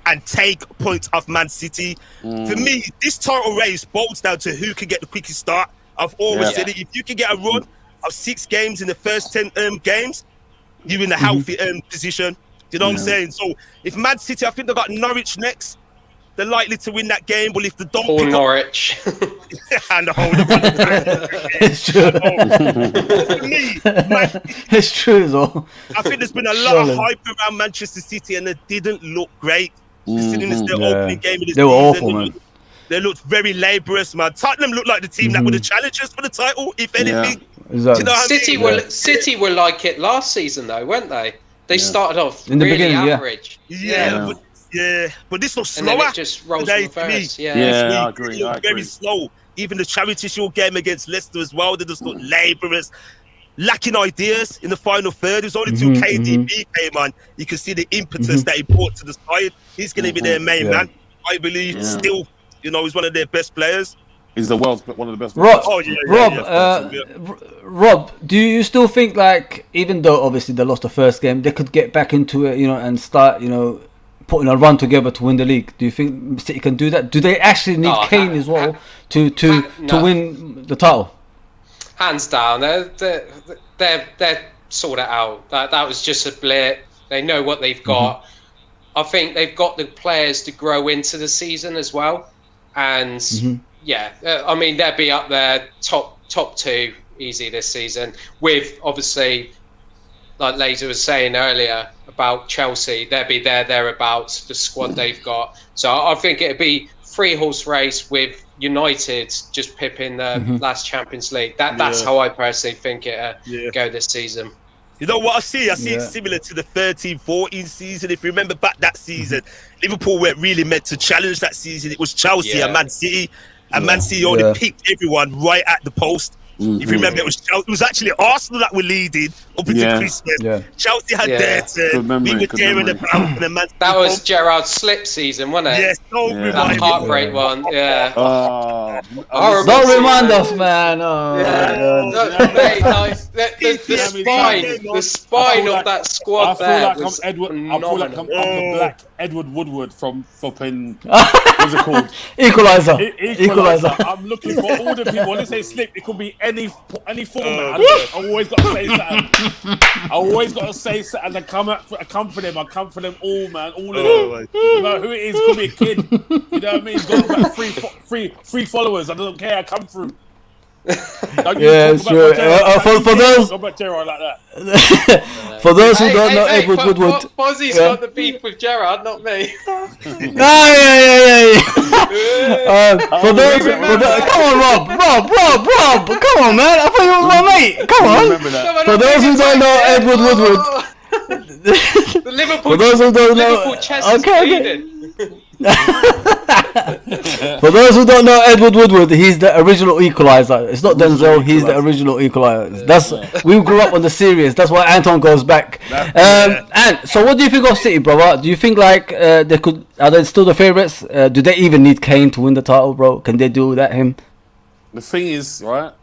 and take points off Man City. For me, this title race boils down to who can get the quickest start. I've always said it. If you can get a run of 6 games in the first 10 games, you're in a healthy position. You know what I'm saying? So if Man City, I think they've got Norwich next. They're likely to win that game, but if they don't pick Norwich. and the whole it's true. For me, it's true though. I think there's been a lot of hype around Manchester City and they didn't look great. Considering it's their opening game of the season. They were awful, man. They looked very laborious, man. Tottenham looked like the team that were the challengers for the title, if anything. Exactly. Do you know what I mean? City were like it last season, though, weren't they? They started off in the really beginning, average. But this looks and slower. then it just rolls today, reverse. I agree. Very slow. Even the Charity Shield game against Leicester as well, they just look laborious, lacking ideas in the final third. It was only till KDB came on. You can see the impetus that he brought to the side. He's going to be their main man, I believe. Still, you know, he's one of their best players. He's the world's one of the best. Rob, do you still think, like, even though obviously they lost the first game, they could get back into it, you know, and start, you know, putting a run together to win the league? Do you think City can do that? Do they actually need Kane as well to win the title? Hands down, they're sorted out. That was just a blip. They know what they've got. I think they've got the players to grow into the season as well, and. I mean, they'll be up there, top 2 easy this season. With obviously, like Laser was saying earlier about Chelsea, they'll be thereabouts, the squad they've got. So I think it'd be 3-horse race with United just pipping the last Champions League. That's how I personally think it'll go this season. You know what I see? I see it similar to the 13-14 season. If you remember back that season, Liverpool weren't really meant to challenge that season. It was Chelsea and Man City. And Man City only picked everyone right at the post. If you remember, it was actually Arsenal that were leading up until Christmas. Chelsea had their turn. We were there in the pound. That was Gerrard's slip season, wasn't it? Yes, that heartbreak one. Don't remind us, man. The spine of that squad. I feel like I'm the black Edward Woodward from flipping. What's it called? Equalizer. I'm looking for all the people. When they say slip, it could be any format. I always got to say something. And I come for them. I come for them all, man. All of them. No matter who it is, could be a kid. You know what I mean? He's got about three followers. I don't care. I come through. Sure. For those, about Gerrard like that. For those who don't know Edward Woodward, Fozzie's got the beef with Gerrard, not me. For those, come on, Rob, come on, man. I thought you was my mate. Come on. For those who don't know Edward Woodward, the Liverpool. For those who don't know, For those who don't know Edward Woodward, he's the original equalizer. It's not Denzel, he's the original equalizer. We grew up on the series. That's why Anton goes back. And so, what do you think of City, brother? Do you think like are they still the favourites? Do they even need Kane to win the title, bro? Can they do that him? The thing is, right?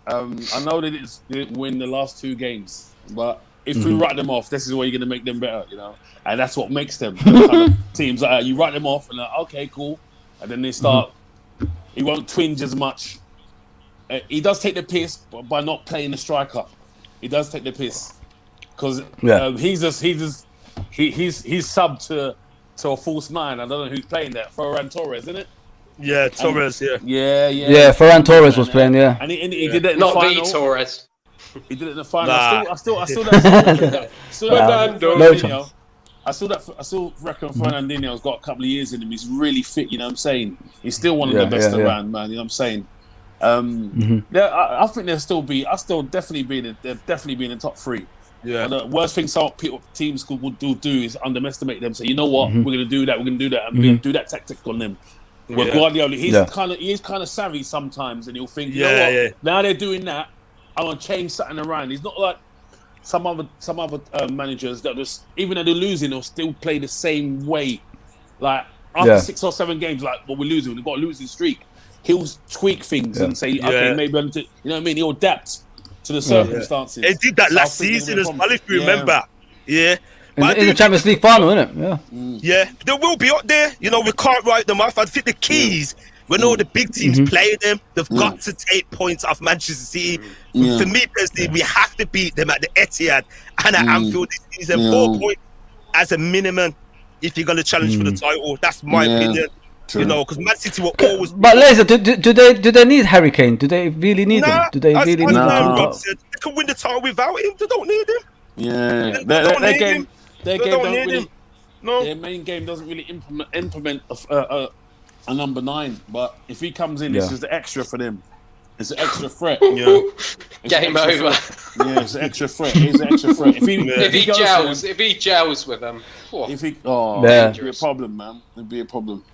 I know they didn't win the last 2 games, but if we write them off, this is where you're going to make them better, you know? And that's what makes them kind of teams. You write them off and okay, cool. And then they start, he won't twinge as much. He does take the piss by not playing the striker. He does take the piss. because he's subbed to a false nine. I don't know who's playing that. Ferran Torres, isn't it? Yeah, Torres. Yeah, Ferran Torres was playing. Yeah, and he did it in the final. Not the Torres. He did it in the final. Nah. I still reckon Fernandinho's got a couple of years in him. He's really fit. You know what I'm saying? He's still one of the best around, man. You know what I'm saying? I think they'll still be. They'll definitely be in the top three. Yeah. The worst thing some teams will do is underestimate them. Say, you know what, we're going to do that. We're going to do that, and we're going to do that tactic on them. Well, Guardiola, he's kind of savvy sometimes, and he'll think, you know what, now they're doing that, I want to change something around. He's not like some other managers that just, even though they're losing, they'll still play the same way. Like after 6 or 7 games, like we're losing, we've got a losing streak. He'll tweak things and say, okay, maybe I need to, you know what I mean? He'll adapt to the circumstances. He did that last season as well, if you remember. Yeah. In the Champions League final, isn't it? Yeah. They will be up there. You know, we can't write them off. I think the keys, when all the big teams play them, they've got to take points off Manchester City. For me personally, we have to beat them at the Etihad and at Anfield this season. 4 points as a minimum if you're going to challenge for the title. That's my opinion. True. You know, because Man City will always. But Laser, do they need Harry Kane? Do they really need him? Do they really need him? They can win the title without him. They don't need him. Yeah, their main game doesn't really implement a number 9. But if he comes in, it's just the extra for them. It's an extra threat. Game over. It's an extra threat. He's an extra threat. If he gels with them, it'd be a problem, man. It'd be a problem.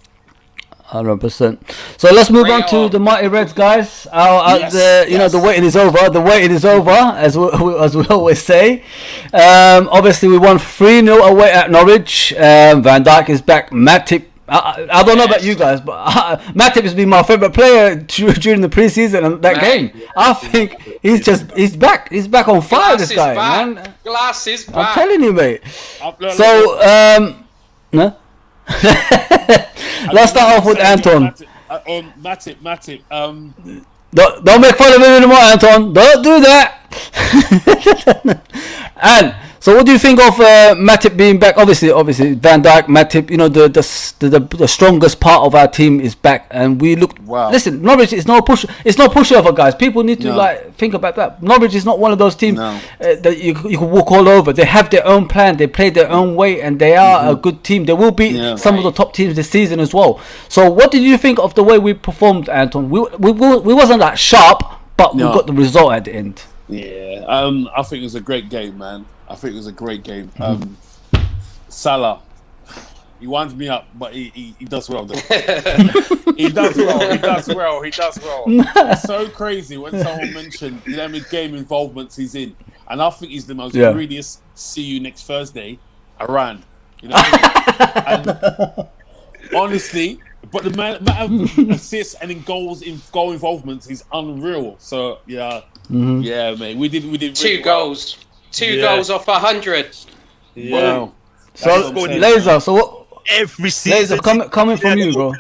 100%. So let's move on to the Mighty Reds, guys. The waiting is over. The waiting is over, as we always say. Obviously, we won 3-0 away at Norwich. Van Dijk is back. Matip. I don't know about you guys, but Matip has been my favourite player during the pre-season and that game. I think he's back. He's back on fire. This guy, man. Glass is back. I'm telling you, mate. Let's start off with Anton. Matip. Don't make fun of him anymore, Anton. Don't do that. And so, what do you think of Matip being back? Obviously, Van Dijk, Matip. You know, the strongest part of our team is back, and we look. Wow. Listen, Norwich is no push. It's no pushover, guys. People need to think about that. Norwich is not one of those teams that you can walk all over. They have their own plan. They play their own way, and they are a good team. They will beat some of the top teams this season as well. So, what did you think of the way we performed, Anton? We wasn't that sharp, but we got the result at the end. Yeah, I think it was a great game, man. I think it was a great game. Salah, he winds me up, but he does well. He does well. It's so crazy when someone mentioned how many game involvements he's in, and I think he's the most greediest. See you next Thursday around. You know what I mean? And honestly, but the amount of assists and goal involvements is unreal. So mate, we did really 2 goals. 2 goals off 100. Wow. So Laser, so what? Every season. Laser, coming from you, bro.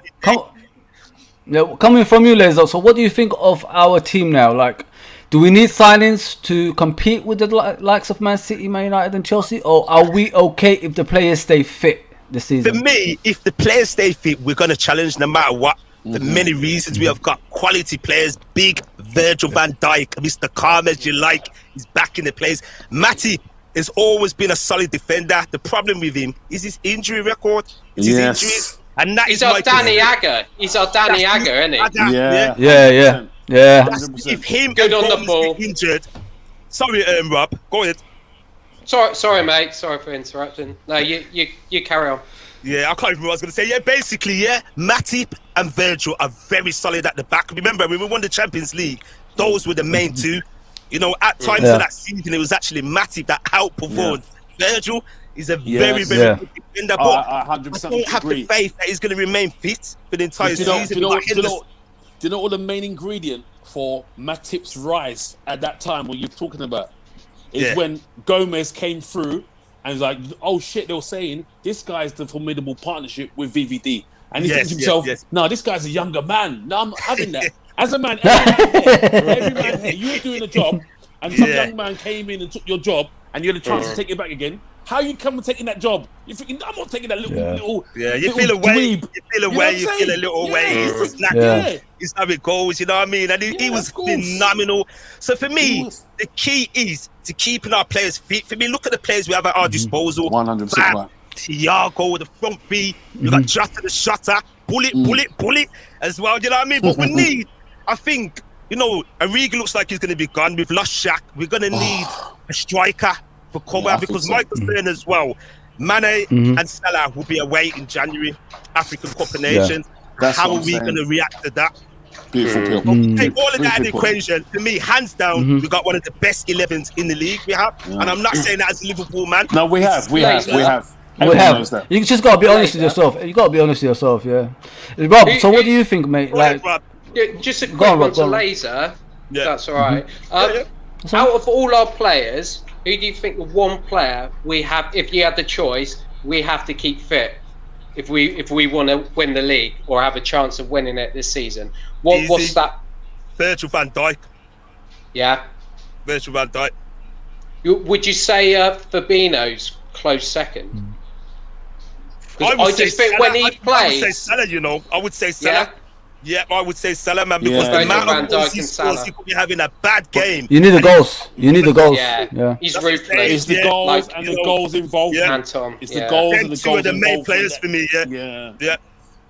Coming from you, Laser. So what do you think of our team now? Like, do we need signings to compete with the likes of Man City, Man United, and Chelsea, or are we okay if the players stay fit this season? For me, if the players stay fit, we're gonna challenge no matter what. The many reasons we have got quality players, big Virgil van Dijk, Mr. Calm as you like, he's back in the place. Matip has always been a solid defender. The problem with him is his injury record. It's his injuries, and that he's our Danny Agger. He's our Danny Agger, isn't he? Yeah. If him good on the ball, injured. Sorry, Rob. Go ahead. Sorry, mate. Sorry for interrupting. No, you carry on. Yeah, I can't remember what I was going to say. Yeah, basically, Matip and Virgil are very solid at the back. Remember, when we won the Champions League, those were the main two. You know, at times of that season, it was actually Matip that outperformed Virgil. He's a very good defender, but I 100% don't have the faith that he's going to remain fit for the entire season. Do you know what the main ingredient for Matip's rise at that time, what you're talking about, is when Gomez came through and was like, oh shit, they were saying this guy's the formidable partnership with VVD. And he thinks to himself, no, this guy's a younger man. No, I'm not having that. As a man, every man here, you were doing a job and some young man came in and took your job and you had a chance to take it back again, how you come and taking that job? You're thinking, I'm not taking that little. Yeah, you little feel away. dweeb. You feel away. You feel a little away. It's just like it's how it goes. You know what I mean? And he was phenomenal. So for me, the key is to keeping our players fit. For me, look at the players we have at our disposal. 100% right. Thiago with the front feet. You got Jota the shutter. Bullet as well. You know what I mean? But we need, I think, you know, Origi looks like he's going to be gone. We've lost Shaq. We're going to need a striker for cover because Michael's saying as well, Mane and Salah will be away in January, African Cup of Nations. How are we going to react to that? Beautiful. Take all of that in the equation. For me, hands down, we got one of the best 11s in the league we have. And I'm not saying that as a Liverpool man. No, we have. You just gotta be honest with yourself. You gotta be honest with yourself, yeah. Rob, so what do you think, mate? Like, just a quick one to Laser. That's all right. Out of all our players, who do you think the one player we have, if you had the choice, we have to keep fit if we want to win the league or have a chance of winning it this season? What's that? Virgil van Dijk. Yeah. Virgil van Dijk. Would you say Fabinho's close second? I just think when he plays, I would say Salah, you know. I would say Salah. Yeah, I would say Salah, man, because the amount of goals he scores, he could be having a bad game. You need the goals. Yeah. He's ruthless. It's the goals and the goals involved. Anton. It's the goals and the two goals of the main involved. players for me.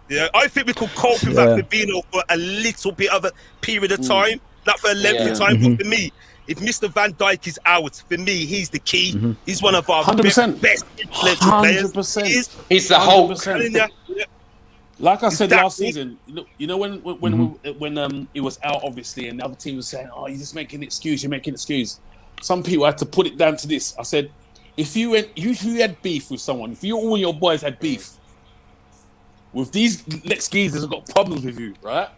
Yeah. I think we could cope with that Fabinho for a little bit of a period of time, not for a length of time. But for me, if Mr. Van Dijk is out, for me, he's the key. He's one of our best influential players. 100%. He's the Hulk. Like I said last season, you know when it was out, obviously, and the other team was saying, "Oh, you're just making an excuse. You're making an excuse." Some people had to put it down to this. I said, if you had beef with someone, if all your boys had beef with these next geezers have got problems with you, right?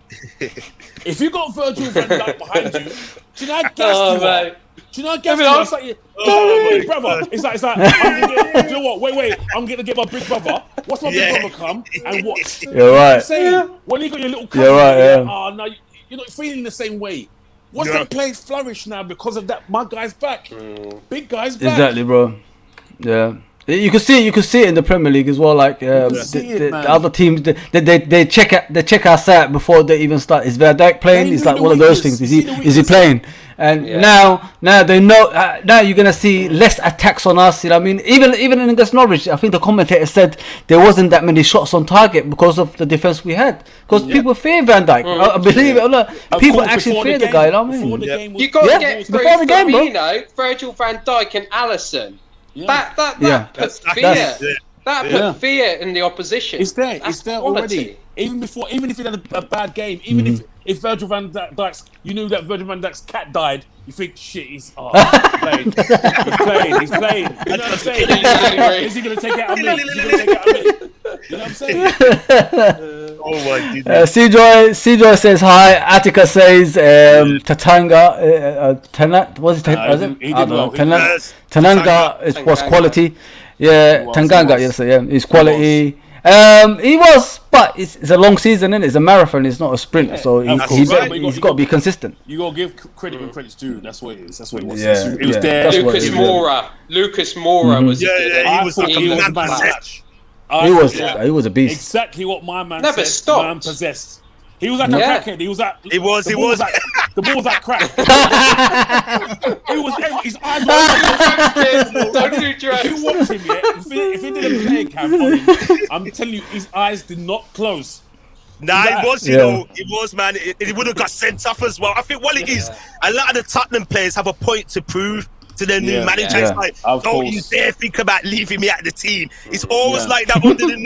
If you got Virgil van Dijk behind you, do you know how gassed you are? Do you know how gassed you are? It's like big brother. It's like I'm gonna get, you know what? Wait. I'm gonna get my big brother. Watch my big brother come and watch. You're right. I'm saying, when you got your little cousin, you're right. Oh no, you're not feeling the same way. What's that place flourish now because of that? My guy's back. Big guy's back. Exactly, bro. Yeah. You can see it in the Premier League as well. Like the other teams, they check our site before they even start. Is Van Dijk playing? It's like one of those things. Is he playing? And now they know. Now you're gonna see less attacks on us. You know what I mean? Even in against Norwich, I think the commentator said there wasn't that many shots on target because of the defense we had. Because people fear Van Dijk. I believe it or not, people actually fear the guy. You know what I mean? You got to get through Firmino, Virgil van Dijk, and Alisson. That puts fear. That put fear in the opposition. It's there. It's there already. Even if he had a bad game, even if Virgil van Dijk's, you knew that Virgil van Dijk's cat died, you think shit. He's playing. He's playing. You know what I'm saying? Is he gonna take it out of me? You know what I'm saying? Oh my goodness. Cjoy says hi. Attica says Tatanga. Tananga was quality. Yeah, Tanganga. Yes, is quality. He was, but it's a long season, and it's a marathon. It's not a sprint, so he's got to be consistent. You got to give credit when credit's due. That's what it is. That's what it was. Yeah, it was there. Lucas Moura was. He was like a man possessed. He was a beast. Exactly what my man never said. stopped. Man possessed. He was like a crackhead. He was. The ball was like crack. He was. His eyes were. Don't do drugs. If you watch him, if he did a play cam on him, I'm telling you, his eyes did not close. Nah, it was, you know, it was, man. It would have got sent off as well. I think what it is, a lot of the Tottenham players have a point to prove to their new manager. It's like, don't you dare think about leaving me at the team. It's always like that under the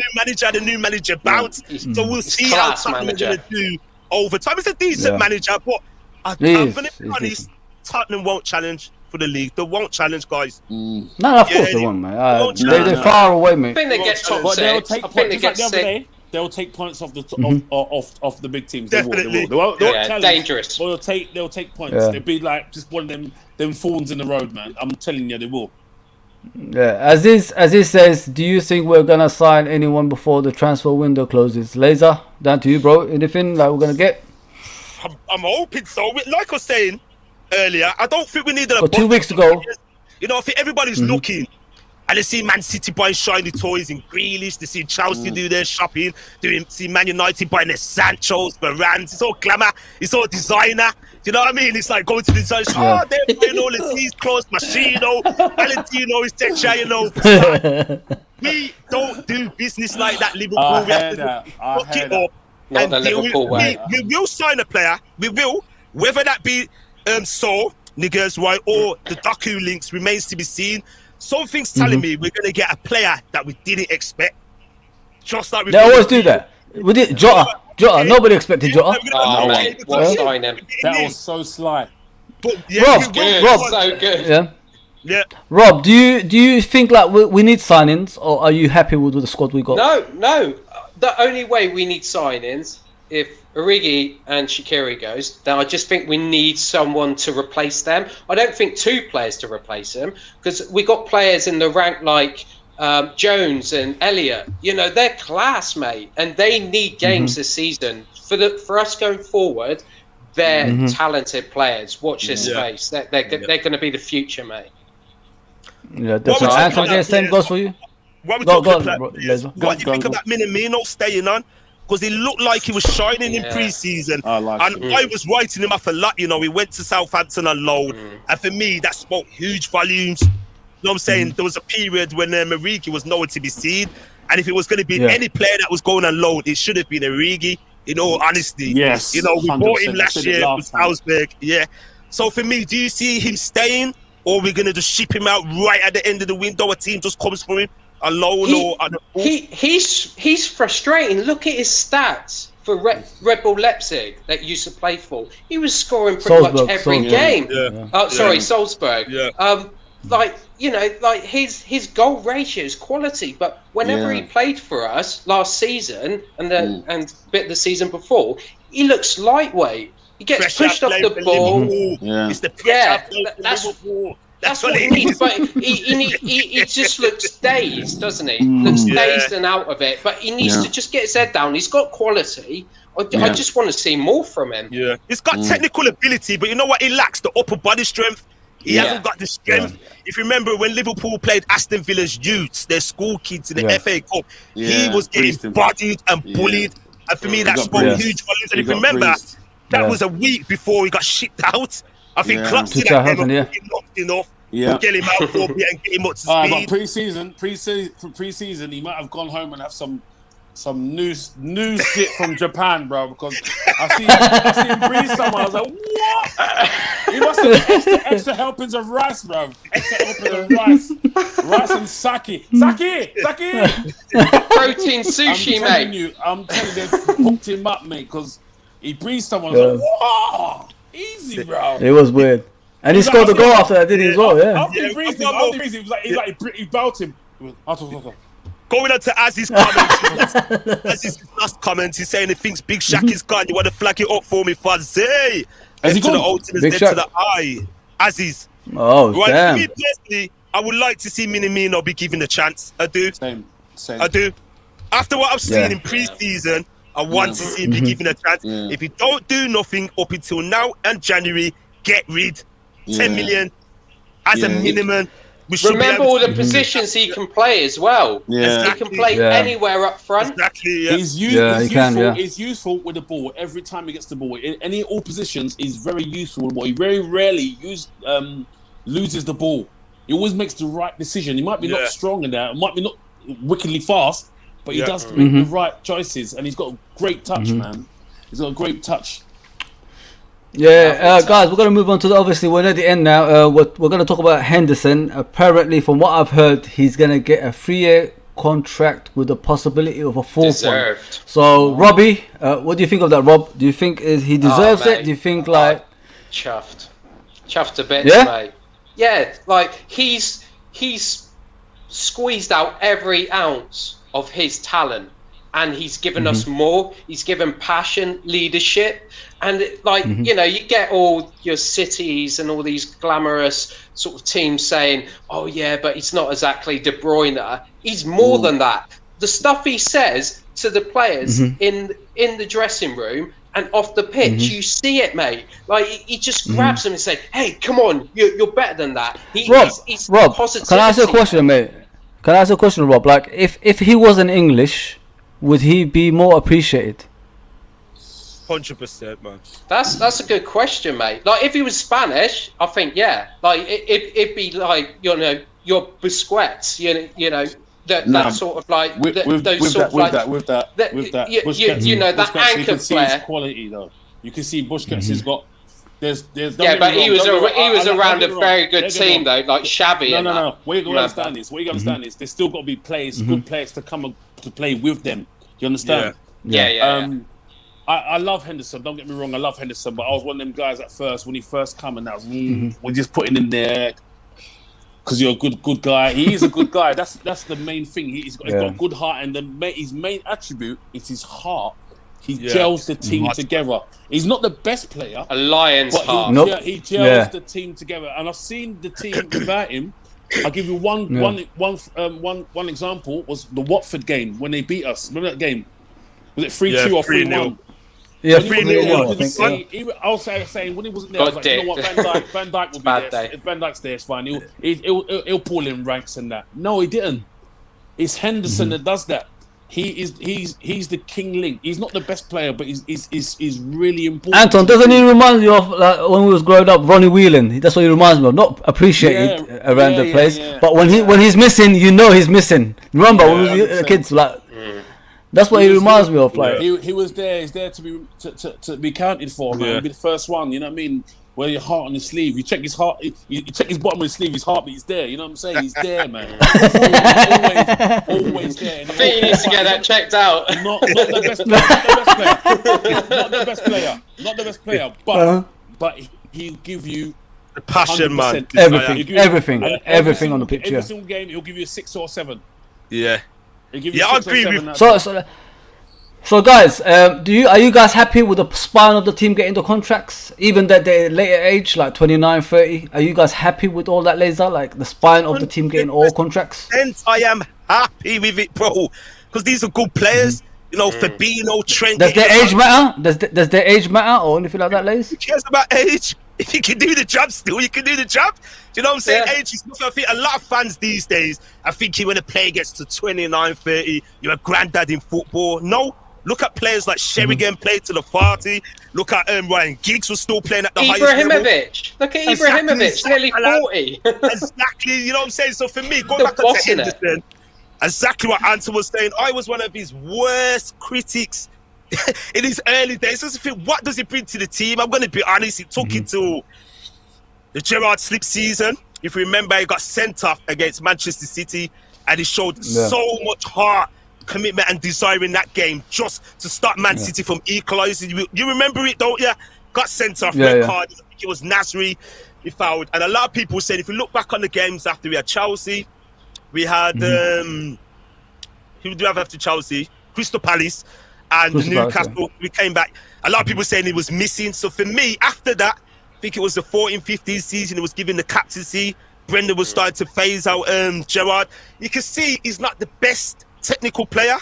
new manager bounce. So we'll see how Tottenham are going to do over time. It's a decent manager, but I'm going to be honest, Tottenham won't challenge for the league. They won't challenge, guys. No, of course they won't, man. They're far away, mate. I think they get top six. I think they get six. They'll take points off the off the big teams. Definitely. They won't challenge, dangerous. But they'll take points. They'll be like just one of them thorns in the road, man. I'm telling you, they will. Yeah, as he says, do you think we're gonna sign anyone before the transfer window closes? Laser, down to you, bro. Anything like we're gonna get? I'm hoping so. Like I was saying earlier, I don't think we need a 2 weeks to go. You know, I think everybody's looking. And they see Man City buying shiny toys in Grealish. They see Chelsea do their shopping. See Man United buying their Sanchos, Varans. It's all glamour. It's all designer. Do you know what I mean? It's like going to the design shop. Oh, they're buying all the these clothes. Machino, Valentino, etc. You know. We don't do business like that, Liverpool. I We have heard to that. fuck it up. Not And the Liverpool way. we will sign a player. We will. Whether that be Saul, niggas, right, or the Doku links remains to be seen. Something's telling me we're going to get a player that we didn't expect. Just like we They always do that. We did Jota. Nobody expected Jota. Oh, mate, what sign him? That was so sly. But, yeah, Rob, Good, so good. Yeah. Rob, do you think like we need signings, or are you happy with the squad we got? No. The only way we need signings, if Origi and Shaqiri goes, then I just think we need someone to replace them. I don't think 2 players to replace them, because we got players in the rank like Jones and Elliott. You know, they're class, mate, and they need games this season. For us going forward, they're talented players. Watch this space. They're going to be the future, mate. Yeah, definitely. Anthony, the same goes for you. What Go do on, you think about Minamino staying on? Because he looked like he was shining in pre-season. I was writing him off a lot. You know, he went to Southampton on loan. And for me, that spoke huge volumes. You know what I'm saying? There was a period when Origi was nowhere to be seen. And if it was going to be any player that was going on loan, it should have been Origi, in all honesty. Yes. You know, we bought him last year with Salzburg. Yeah. So for me, do you see him staying? Or are we going to just ship him out right at the end of the window? A team just comes for him? He's frustrating. Look at his stats for Red Bull Leipzig that used to play for. He was scoring pretty much every game. Salzburg. Yeah. Like, you know, like his goal ratio is quality, but whenever he played for us last season and bit the season before, he looks lightweight. He gets pushed off the ball. It's the that's what he needs, but he just looks dazed, doesn't he? Looks dazed and out of it, but he needs to just get his head down. He's got quality. I just want to see more from him. Yeah, he's got technical ability, but you know what? He lacks the upper body strength. He hasn't got the strength. If you remember when Liverpool played Aston Villa's youths, their school kids in the FA Cup, he was getting bodied and bullied. And for me, that spoke huge volumes. And if you remember, that was a week before he got shipped out. I think Klopp's did that knocked enough. Get him out for a bit and get him up to speed. But pre-season, he might have gone home and have some new shit from Japan, bro. Because I see him breathe someone. I was like, what? He must have extra helpings of rice, bro. Extra helpings of rice and sake. Sake. Protein sushi, mate. I'm telling you, they've hooked him up, mate. Because he breathed someone. I was like, whoa, easy, bro. It was weird. And he scored the goal after that, did he as well? Yeah. After he breathed him, he belted him. Going on to Aziz's comments, Aziz's last comments, he's saying he thinks Big Shaq is gone. You want to flag it up for me, Fazzy? Has he to gone? the ultimate, Big to Shaq. the eye. Aziz. Oh, right, damn. me personally, I would like to see Minamino be given a chance. I do. Same. I do. After what I've seen in pre-season, I want to see him be given a chance. If he don't do nothing up until now and January, get rid. 10 million as a minimum. Remember all the positions he can play as well. Yeah. He can play anywhere up front. Exactly. He's useful with the ball every time he gets the ball. In all positions, he's very useful with the ball. He very rarely loses the ball. He always makes the right decision. He might be not strong in that. Might be not wickedly fast, but he does make the right choices. And he's got a great touch, man. He's got a great touch. Yeah, guys, we're going to move on to obviously we're at the end now. We're going to talk about Henderson. Apparently, from what I've heard, he's going to get a 3-year contract with the possibility of a 4th one. So, Robbie, what do you think of that, Rob? Do you think he deserves it? Do you think chuffed to bits, mate? Yeah, like he's squeezed out every ounce of his talent, and he's given us more. He's given passion, leadership. And you know, you get all your cities and all these glamorous sort of teams saying, "Oh yeah, but he's not exactly De Bruyne." He's more than that. The stuff he says to the players in the dressing room, and off the pitch, you see it, mate. Like he just grabs them and say, "Hey, come on, you're better than that." Rob, positivity. can I ask you a question, mate? Can I ask you a question, Rob? Like, if he wasn't English, would he be more appreciated? 100%, man. That's a good question, mate. Like, if he was Spanish, I think like it'd be like your Busquets, that sort of like with that. Busquets, you know, that Busquets, anchor you can see player. his quality though. You can see Busquets has got. There's But he was around a very good team though, like Xavi. No. What you gotta understand is, there's still got to be players, good players to come to play with them. You understand? Yeah. I love Henderson. Don't get me wrong, I love Henderson, but I was one of them guys at first when he first come and that was we're just putting him there because you're a good guy. He is a good guy. That's the main thing. He's got a good heart, and his main attribute is his heart. He gels the team together. He's not the best player. A lion's heart. He gels the team together, and I've seen the team without him. I'll give you one example. Was the Watford game when they beat us. Remember that game? Was it 3-2 or 3-1? Yeah, 3-0. I was saying when he wasn't there, I was like, you know what, Van Dijk will be there. If Van Dijk's there, it's fine. He'll pull in ranks and that. No, he didn't. It's Henderson that does that. He's the king link. He's not the best player, but he's really important. Anton, doesn't he remind you of like when we was growing up, Ronnie Whelan? That's what he reminds me of. Not appreciated around the place, but when he's missing, he's missing. Remember when we were kids, like. That's what he reminds me of. Like he was there. He's there to be counted for, man. He'll be the first one. You know what I mean? Wear your heart on his sleeve. You check his heart. You check his bottom of his sleeve. His heartbeat's there. You know what I'm saying? He's there, man. always there. I think he needs to get that checked out. Not the best player. Not the best player. But he'll give you the passion, man. Everything on the pitch. Every single game, he'll give you a 6 or 7. Yeah. I agree with. So guys, are you guys happy with the spine of the team getting the contracts, even that they're later age, like 29, 30? Are you guys happy with all that, Laser? Like the spine of the team getting all contracts? I am happy with it, bro, because these are good players. You know, Fabinho, Trent. Does their age matter? Does their age matter or anything like that, Laser? Who cares about age? If you can do the job still, you can do the job. Do you know what I'm saying? Age is nothing. I think a lot of fans these days are thinking when a player gets to 29, 30, you're a granddad in football. No. Look at players like Sheringham played to the party. Look at Ryan Giggs was still playing at the highest level. Look at Ibrahimovic, nearly 40. Exactly. You know what I'm saying? So for me, going back to Henderson, exactly what Anton was saying, I was one of his worst critics in his early days. So I think, what does he bring to the team? I'm going to be honest, he took it to the Gerrard slip season. If you remember, he got sent off against Manchester City and he showed so much heart, commitment and desire in that game just to stop Man City from equalising. You remember it, don't you? Got sent off, red card. I think it was Nasri he fouled. And a lot of people said, if you look back on the games after we had Chelsea, we had who do we have after Chelsea? Crystal Palace and Newcastle. We came back. A lot of people saying he was missing. So for me, after that, I think it was the 14-15 season, it was given the captaincy. Brendan was starting to phase out Gerrard. You can see he's not the best technical player.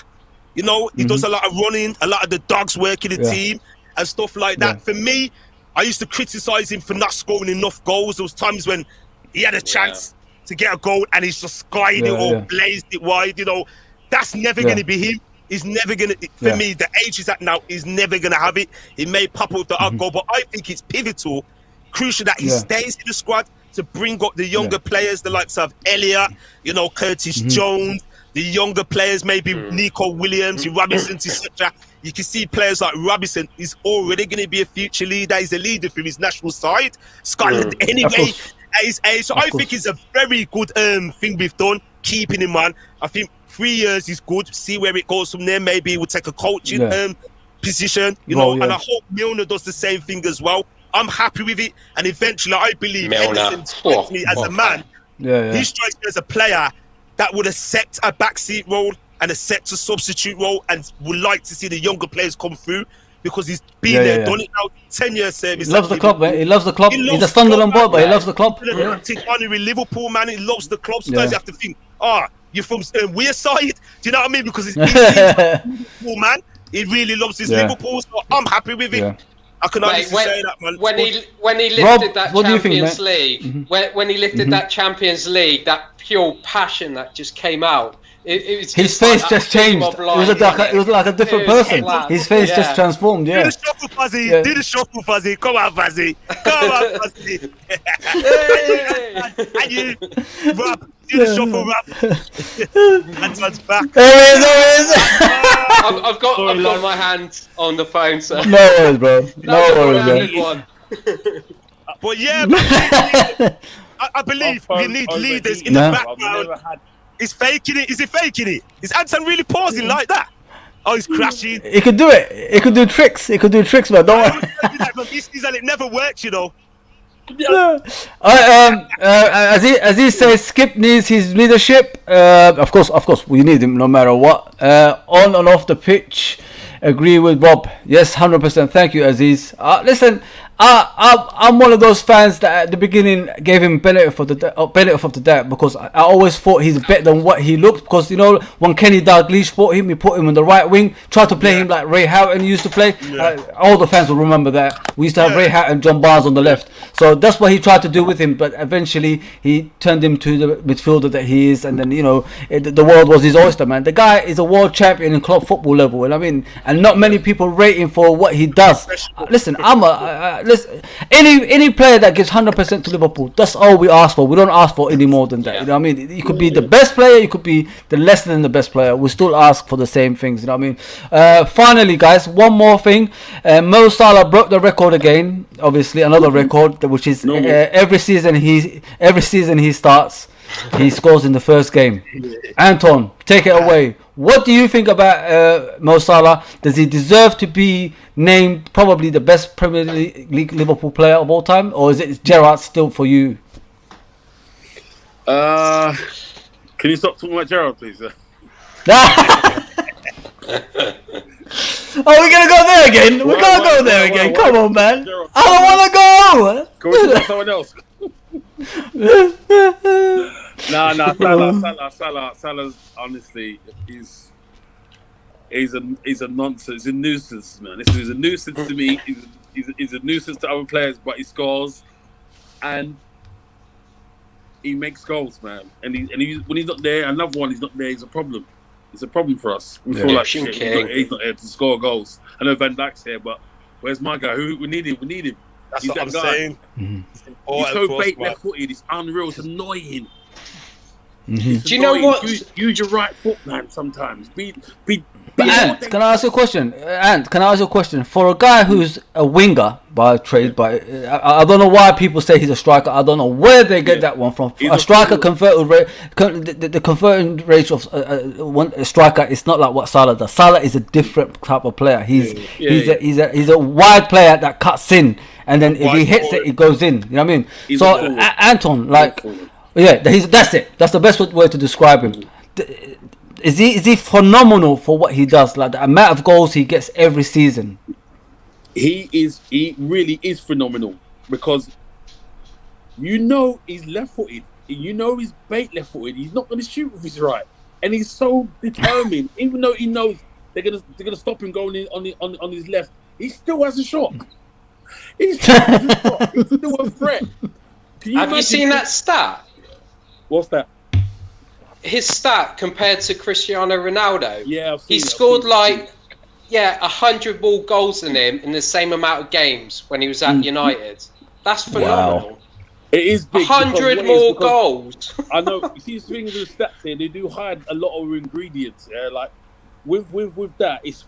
You know, he does a lot of running, a lot of the dogs work in the team and stuff like that. For me, I used to criticize him for not scoring enough goals. There was times when he had a chance to get a goal and he's just skied it or blazed it wide. You know, that's never going to be him. He's never going to, for me, the age he's at now, he's never going to have it. He may pop up the odd goal, but I think it's pivotal, crucial that he stays in the squad to bring up the younger players, the likes of Elliott, you know, Curtis Jones, the younger players, maybe Nico Williams, Robinson, etc. You can see players like Robinson is already going to be a future leader. He's a leader for his national side, Scotland anyway, at his age. So I think it's a very good thing we've done, keeping him on. I think 3 years is good. See where it goes from there. Maybe we'll take a coaching position, you know, and I hope Milner does the same thing as well. I'm happy with it, and eventually I believe Henderson strikes me as a man. He strikes me as a player that would accept a backseat role and accept a substitute role and would like to see the younger players come through because he's been there, done it now, 10 years service. He loves the club, man. He loves the club. He's a Sunderland boy, but he loves the club. Honorary Liverpool, man. He loves the club. Sometimes you have to think, you're from Weir side. Do you know what I mean? Because he's Liverpool, man. He really loves his Liverpool, so I'm happy with it. I can honestly say that, man. When he lifted Rob, that what do you think, Champions mate? League, when he lifted that Champions League, that pure passion that just came out. It was his just face like just changed. It was like a different person. His face just transformed. Do the shuffle, Fuzzy. Do the shuffle, Fuzzy. Come on, Fuzzy. Come on, Fuzzy. And you, Rob, do the shuffle, Rob. Anton's back. There it is. I've got my hand on the phone, so. No worries, bro. No worries, bro. But yeah, man, I believe we need leaders in the background. He's faking it. Is he faking it? Is Anton really pausing like that? Oh, he's crashing. He could do it. He could do tricks. He could do tricks, man. Don't worry. This season it never works, you know. As he says, Skip needs his leadership. Of course, we need him no matter what. On and off the pitch, agree with Bob. Yes, 100%. Thank you, Aziz. Listen, I'm one of those fans that at the beginning gave him benefit of the doubt because I always thought he's better than what he looked. Because when Kenny Dalglish bought him, he put him on the right wing, tried to play him like Ray Houghton used to play. All the fans will remember that. We used to have Ray Houghton and John Barnes on the left. So that's what he tried to do with him. But eventually he turned him to the midfielder that he is, and then the world was his oyster, man. The guy is a world champion in club football level, and and not many people rate him for what he does. Listen, listen, any player that gives 100% to Liverpool, that's all we ask for. We don't ask for any more than that. You know what I mean? You could be the best player, you could be the less than the best player. We still ask for the same things. You know what I mean? Finally, guys, one more thing. Mo Salah broke the record again. Obviously, another record, which is every season he starts, he scores in the first game. Anton, take it away. What do you think about Mo Salah? Does he deserve to be named probably the best Premier League Liverpool player of all time, or is it Gerrard still for you? Can you stop talking about Gerrard, please? Are we gonna go there again? We can't go there again. Come on, man. I don't want to go. Can we talk about someone else? Salah's honestly he's a nonsense. He's a nuisance, man. This is a nuisance to me. He's a nuisance to other players, but he scores and he makes goals, man. And when he's not there, another one he's not there. He's a problem. It's a problem for us. We feel like he's not here to score goals. I know Van Dijk's here, but where's my guy? We need him. We need him. That's what I'm saying. He's so bait left-footed. It's unreal. It's annoying. Do you know what? Use your right foot, man. Sometimes But Ant, can I ask you a question? For a guy who's a winger by trade, I don't know why people say he's a striker. I don't know where they get that one from. A striker the converting rate of a striker is not like what Salah does. Salah is a different type of player. He's a wide player that cuts in, and then if he hits it, it goes in. You know what I mean? So Anton, that's it. That's the best way to describe him. Is he phenomenal for what he does? Like the amount of goals he gets every season. He really is phenomenal because he's left-footed. He's bait left-footed. He's not going to shoot with his right, and he's so determined. Even though he knows they're gonna stop him going in on his left, he still has a shot. He's still a threat. Have you seen that stat? What's that? His stat compared to Cristiano Ronaldo. Yeah, he scored 100 more goals than him in the same amount of games when he was at United. That's phenomenal. Wow. It is big. 100 more goals. I know. You see, things with stats here, they do hide a lot of ingredients. Like with that, it's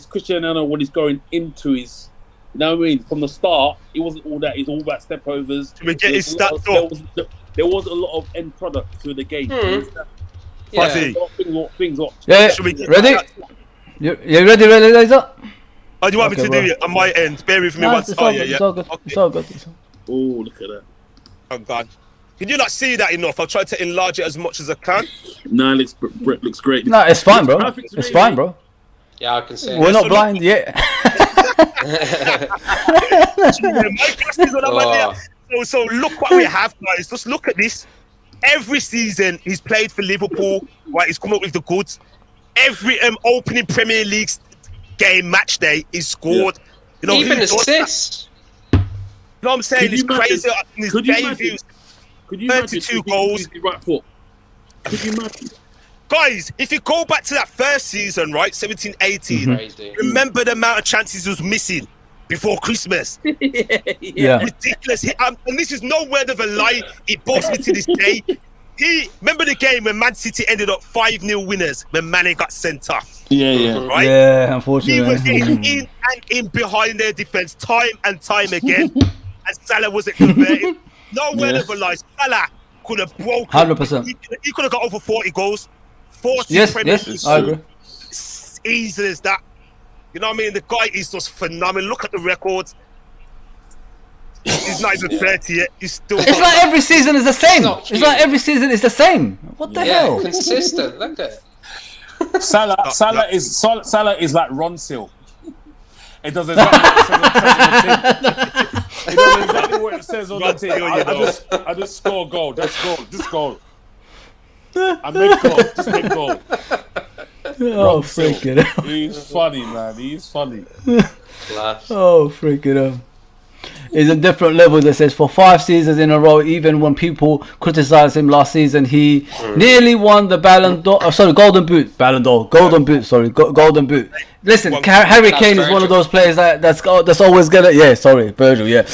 Cristiano Ronaldo when he's going into his. You know what I mean? From the start, it wasn't all that. It's all about step overs. We get his stats up. There was a lot of end product to the game. Fuzzy. Ready? You ready, Laser? Oh, do you want me to do it on my end? Bear with me once. It's all good. It's all good. Oh, look at that. Oh, God. Can you not see that enough? I'll try to enlarge it as much as I can. No, Brett looks great. No, it's fine, bro. It's fine, bro. Yeah, I can see it. We're not blind yet. So look what we have, guys. Just look at this. Every season he's played for Liverpool. Right, he's come up with the goods. every opening Premier League game match day is scored. You know, even assists. You know what I'm saying? It's crazy. Could you imagine? Could you 32 goals. Right foot. Could you imagine? Guys, if you go back to that first season, right, 17-18, remember the amount of chances he was missing before Christmas. Ridiculous. And this is no word of a lie. It bugs me to this day. Remember the game when Man City ended up 5-0 winners when Mane got sent off? Right? Yeah, unfortunately. He was getting in and in behind their defense time and time again, and Salah wasn't converting. No word of a lie. Salah could have broken. 100%. He could have got over 40 goals. 40 Yes, I agree. It's easy as that. You know what I mean? The guy is just phenomenal. Look at the records. He's not even 30 yet. He's still. It's like every season is the same. It's like every season is the same. What the hell? Consistent. Look at it. Salah is like Ron Seal. It does exactly what it says on the team. I just score a goal. Just goal. I make goal. Just make goal. Oh, freaking hell. He's funny, man. He's funny. Oh, freaking hell. It's a different level that says for 5 seasons in a row, even when people criticized him last season, he nearly won the Golden Boot. Listen, Harry Kane is one of those players that's always gonna. Yeah, sorry, Virgil. Yeah.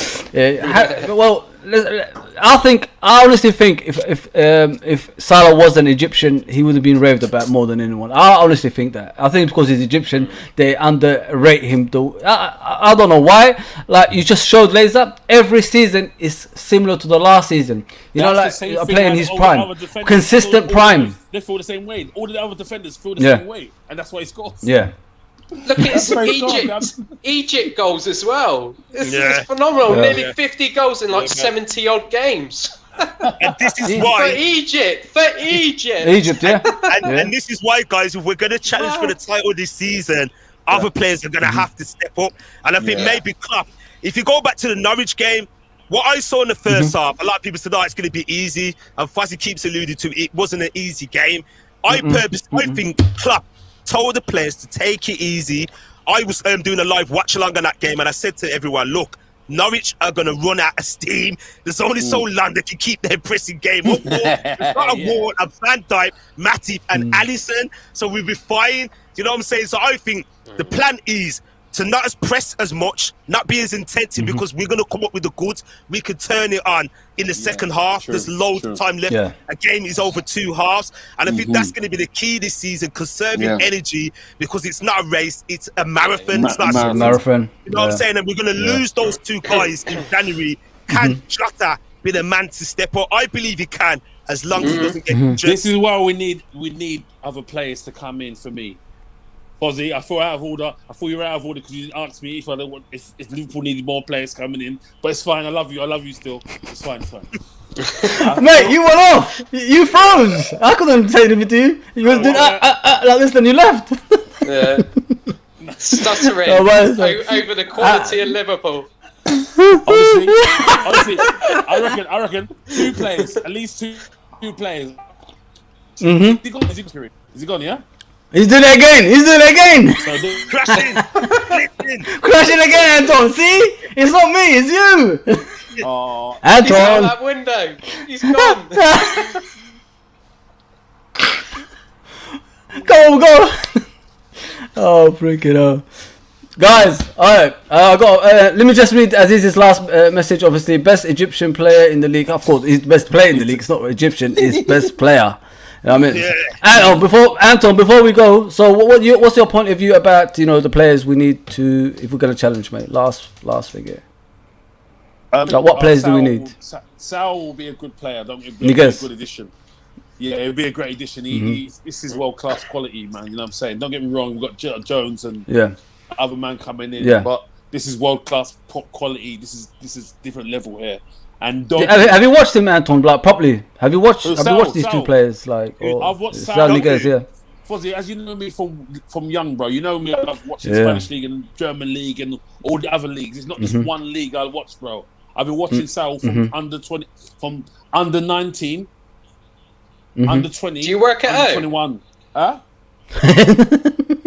Well, I honestly think if Salah was an Egyptian, he would have been raved about more than anyone. I honestly think that. I think because he's Egyptian, they underrate him. I don't know why. Like you just showed Laser, every season is similar to the last season. You know, like playing his prime, consistent prime. They feel the same way. All the other defenders feel the same way, and that's why he scores. Yeah. Look at his Egypt goals as well. It's phenomenal. Yeah. Nearly 50 goals in like 70 odd games. And this is why for Egypt, and this is why, guys, if we're going to challenge for the title this season, other players are going to have to step up. And I think maybe Klopp. If you go back to the Norwich game, what I saw in the first half, a lot of people said, it's going to be easy. And Fuzzy keeps alluding to it wasn't an easy game. I think Klopp told the players to take it easy. I was doing a live watch along on that game, and I said to everyone, look, Norwich are going to run out of steam. There's only so long they can keep their pressing game up for. We've got a Ward, a Van Dijk, Matip, and Alisson, so we'll be fine. You know what I'm saying? So I think the plan is to not press as much, not be as intensive, because we're going to come up with the goods. We can turn it on in the second half. There's loads of time left. A game is over 2 halves. And I think that's going to be the key this season, conserving energy, because it's not a race, it's a marathon. It's not a marathon. You know what I'm saying? And we're going to lose those 2 guys in January. Can Jota be the man to step up? I believe he can, as long as he doesn't get injured. This is why we need other players to come in for me. Fozzie, I thought out of order. I thought you were out of order because you didn't ask me if Liverpool needed more players coming in. But it's fine. I love you still. It's fine. Mate, you went off. You froze. I couldn't say anything to you. You was doing like this, then you left. Stuttering over the quality of Liverpool. Honestly, I reckon 2 players, at least two players. Is he gone? Yeah. He's doing it again. Crashing again, Anton. See? It's not me, it's you. Anton. He's out that window. He's gone. Go. Oh, freaking hell. Guys, alright. Let me just read Aziz's last message. Obviously, best Egyptian player in the league. Of course, he's best player in the league. It's not Egyptian, he's best player. I mean, Anton, before we go, so what's your point of view about the players we need to, if we're going to challenge, mate? Last figure. What players do we need? Salah will be a good player. Be a good addition. Yeah, it would be a great addition. This is world class quality, man. You know what I'm saying? Don't get me wrong. We've got Jones and other man coming in, but this is world class quality. This is different level here. And have you watched him, Anton, like properly? Have you watched these 2 players? Like, I've watched Salah. Fozzie, as you know me from young, bro. You know me. I love watching Spanish league and German league and all the other leagues. It's not just one league I watch, bro. I've been watching Salah from under 20, from under 19, under 20. Do you work at home? 21. Huh?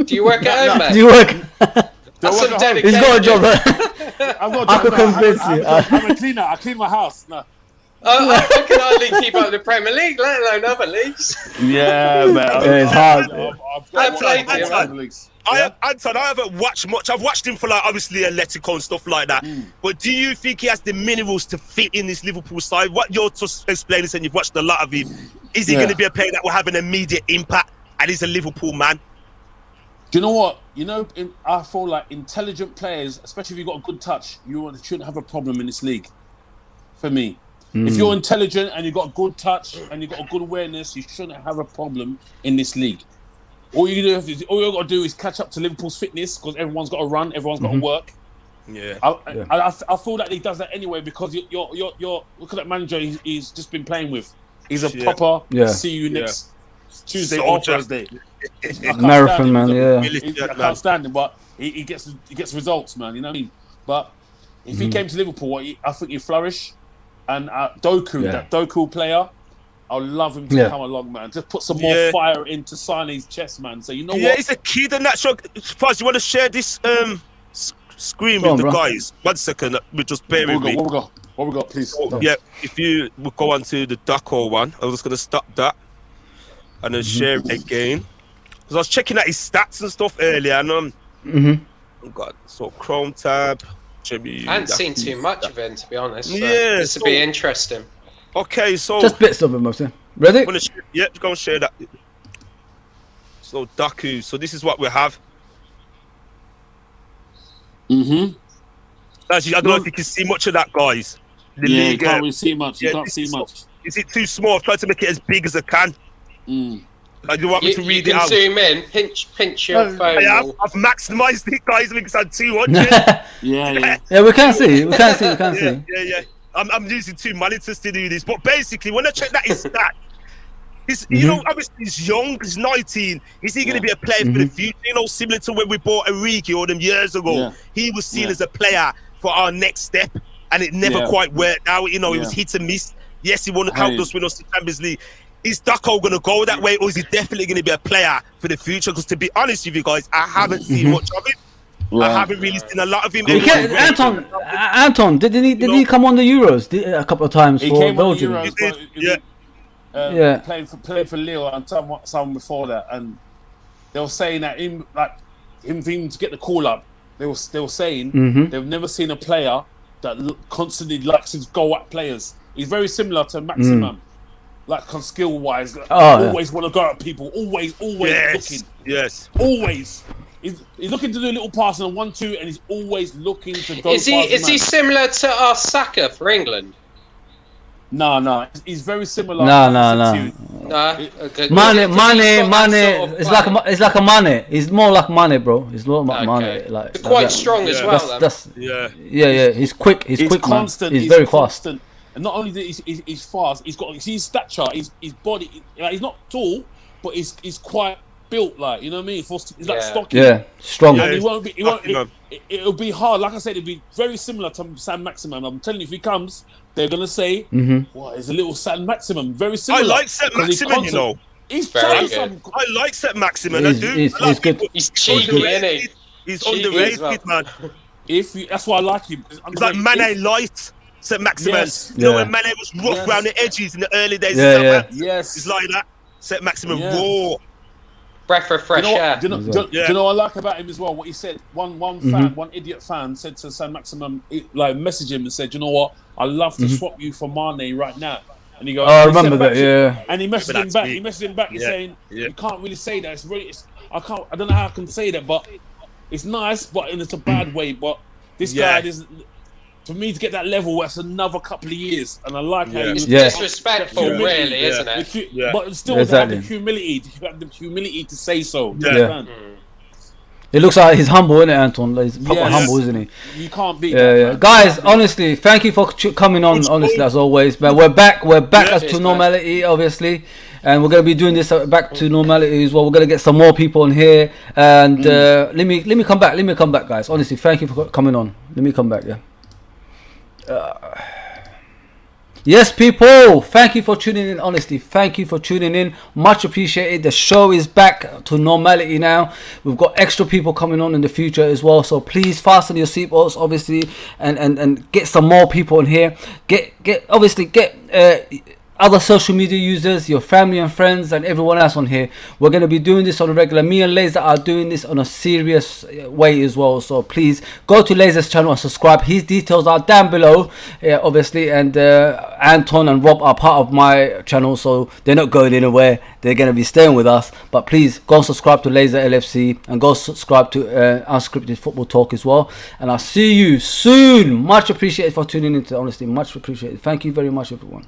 Do you work at home, mate? Do you work? That's some He's dedication. got a job. I've got I could convince you. I'm a cleaner. I clean my house. No. I can hardly keep up with the Premier League, let alone other leagues. Yeah, man. Yeah, it's hard. I played him. Anton, I haven't watched much. I've watched him for like obviously Atletico and stuff like that. But do you think he has the minerals to fit in this Liverpool side? What you're just explaining, and you've watched a lot of him. Is he going to be a player that will have an immediate impact? And he's a Liverpool man. Do you know what? I feel like intelligent players, especially if you've got a good touch, you shouldn't have a problem in this league. For me, if you're intelligent and you've got a good touch and you've got a good awareness, you shouldn't have a problem in this league. All you got to do is catch up to Liverpool's fitness, because everyone's got to run, everyone's got to work. Yeah. I feel that he does that anyway, because you're look at that manager he's just been playing with. He's a proper see you next Tuesday or Thursday. Marathon man, I can't stand him, but he gets results, man. You know what I mean? But if he came to Liverpool, I think he'd flourish. And Doku, that Doku player, I'd love him to come along, man. Just put some more fire into Sané's chest, man. So you know what? Yeah, he's a kid, and that's Faz, you want to share this screen with the guys? 1 second, just bear with me. What we got, please? Yeah, if you would go on to the Ducko one, I was just going to stop that and then share it again. Because I was checking out his stats and stuff earlier, and so Chrome tab. I haven't seen too much of him, to be honest. So yeah, this would be interesting. Okay, so just bits of him, I'm saying. Ready? Go and share that. So Daku. So this is what we have. Actually, I don't know if you can see much of that, guys. You can't really see much. You can't see much. Is it too small? I've tried to make it as big as I can. You want me to read it out? You can zoom in, pinch your phone. I've maximised it, guys, because I'm 200. Yeah, we can see. We can see. Yeah. I'm using 2 monitors to do this. But basically, when I check that his stat, you know, obviously he's young, he's 19. Is he going to be a player for the future? You know, similar to when we bought Origi all them years ago. He was seen as a player for our next step, and it never quite worked out. You know, it was hit and miss. Yes, he helped us win us the Champions League. Is Ducko going to go that way, or is he definitely going to be a player for the future? Because to be honest with you guys, I haven't seen much of him. I haven't really seen a lot of him. Anton, didn't he come on the Euros a couple of times for Belgium? Playing for Lille and someone before that, and they were saying that him to get the call up, they were saying they've never seen a player that constantly likes to go at players. He's very similar to Maximum. Like skill wise, always want to go at people, always looking. Yes. Always. He's looking to do a little pass on a 1-2, and he's always looking to go. Is he similar to our Saka for England? No. He's very similar. No. Okay. Mane. It's like a Mane. He's more like Mane, bro. He's more like Mane. Like quite strong as well. Yeah. He's quick. He's quick, constant. He's very fast. And not only that, he's fast. He's got his stature. His body. He's not tall, but he's quite built. Like, you know what I mean. He's like stocky. Yeah, strong. And he won't be. It'll be hard. Like I said, it'll be very similar to San Maximum. I'm telling you, if he comes, they're gonna say, "Well, he's a little San Maximum." Very similar. I like San Maximum. You know, he's very good. I like San Maximum. I do. He's good. He's cheeky, isn't he? He's underrated, man. That's why I like him. He's like Mane light. St. Maximin. You know when Mane was rough around the edges in the early days of summer? Yes. It's like that. St. Maximin raw. Breath of fresh air. Do you know what I like about him as well? What he said, one idiot fan said to St. Maximin, messaged him and said, you know what, I'd love to swap you for Mane right now. And he goes, I remember that, And he messaged him back. He messaged him back saying, you can't really say that. I don't know how I can say that, but it's nice, but it's a bad way. But this guy is, for me to get that level, that's another couple of years. And I like how it's disrespectful, really, isn't it? But still, have the humility. Have the humility to say so. It looks like he's humble, isn't it, Anton? He's proper humble, isn't he? You can't beat that. Guys, honestly, thank you for coming on, honestly, as always. But we're back as to normality, obviously. And we're going to be doing this back to normality as well. We're going to get some more people on here. And let me come back, guys. Honestly, thank you for coming on. Let me come back, Yes, people, thank you for tuning in. Honestly, thank you for tuning in. Much appreciated. The show is back to normality now. We've got extra people coming on in the future as well. So please fasten your seatbelts, obviously, and get some more people in here. Get other social media users, your family and friends, and everyone else on here. We're going to be doing this on a regular. Me and Laser are doing this on a serious way as well. So please go to Laser's channel and subscribe. His details are down below, obviously. And Anton and Rob are part of my channel, so they're not going anywhere. They're going to be staying with us. But please go subscribe to Laser LFC and go subscribe to Unscripted Football Talk as well. And I'll see you soon. Much appreciated for tuning in. Honestly, much appreciated. Thank you very much, everyone.